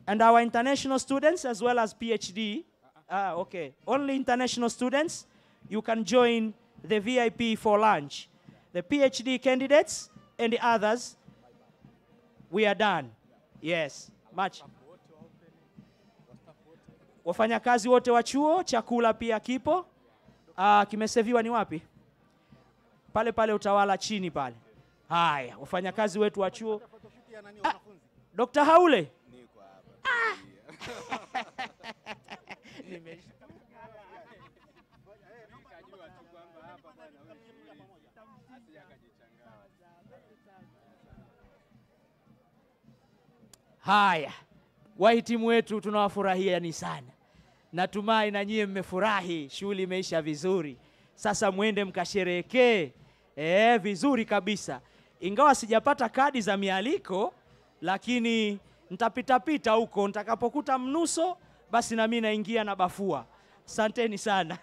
And our international students as well as PhD, okay, only international students, you can join the VIP for lunch. The PhD candidates and the others, we are done. Yes, much. Wafanyakazi wote wa chuo, chakula pia kipo. Kimeseviwa ni wapi? Pale utawala chini pale. Haya, wafanyakazi wetu wa chuo. Dr. Haule. Haya, wahitimu wetu tunawafurahia ni sana. Natumai na nyie mmefurahi, shughuli imeisha vizuri. Sasa mwende mkasherehekee vizuri kabisa. Ingawa sijapata kadi za mialiko, lakini nitapita huko, nitakapokuta mnuso basi na mimi naingia na bafua. Asanteni sana.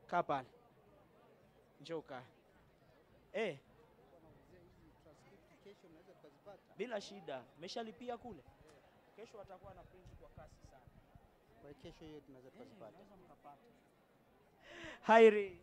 Kaa pale. Njoo kaa. Bila shida. Umeshalipia kule? Kesho watakuwa na print kwa kasi sana. Kwa kesho hiyo tunaweza tukazipata. Hairi.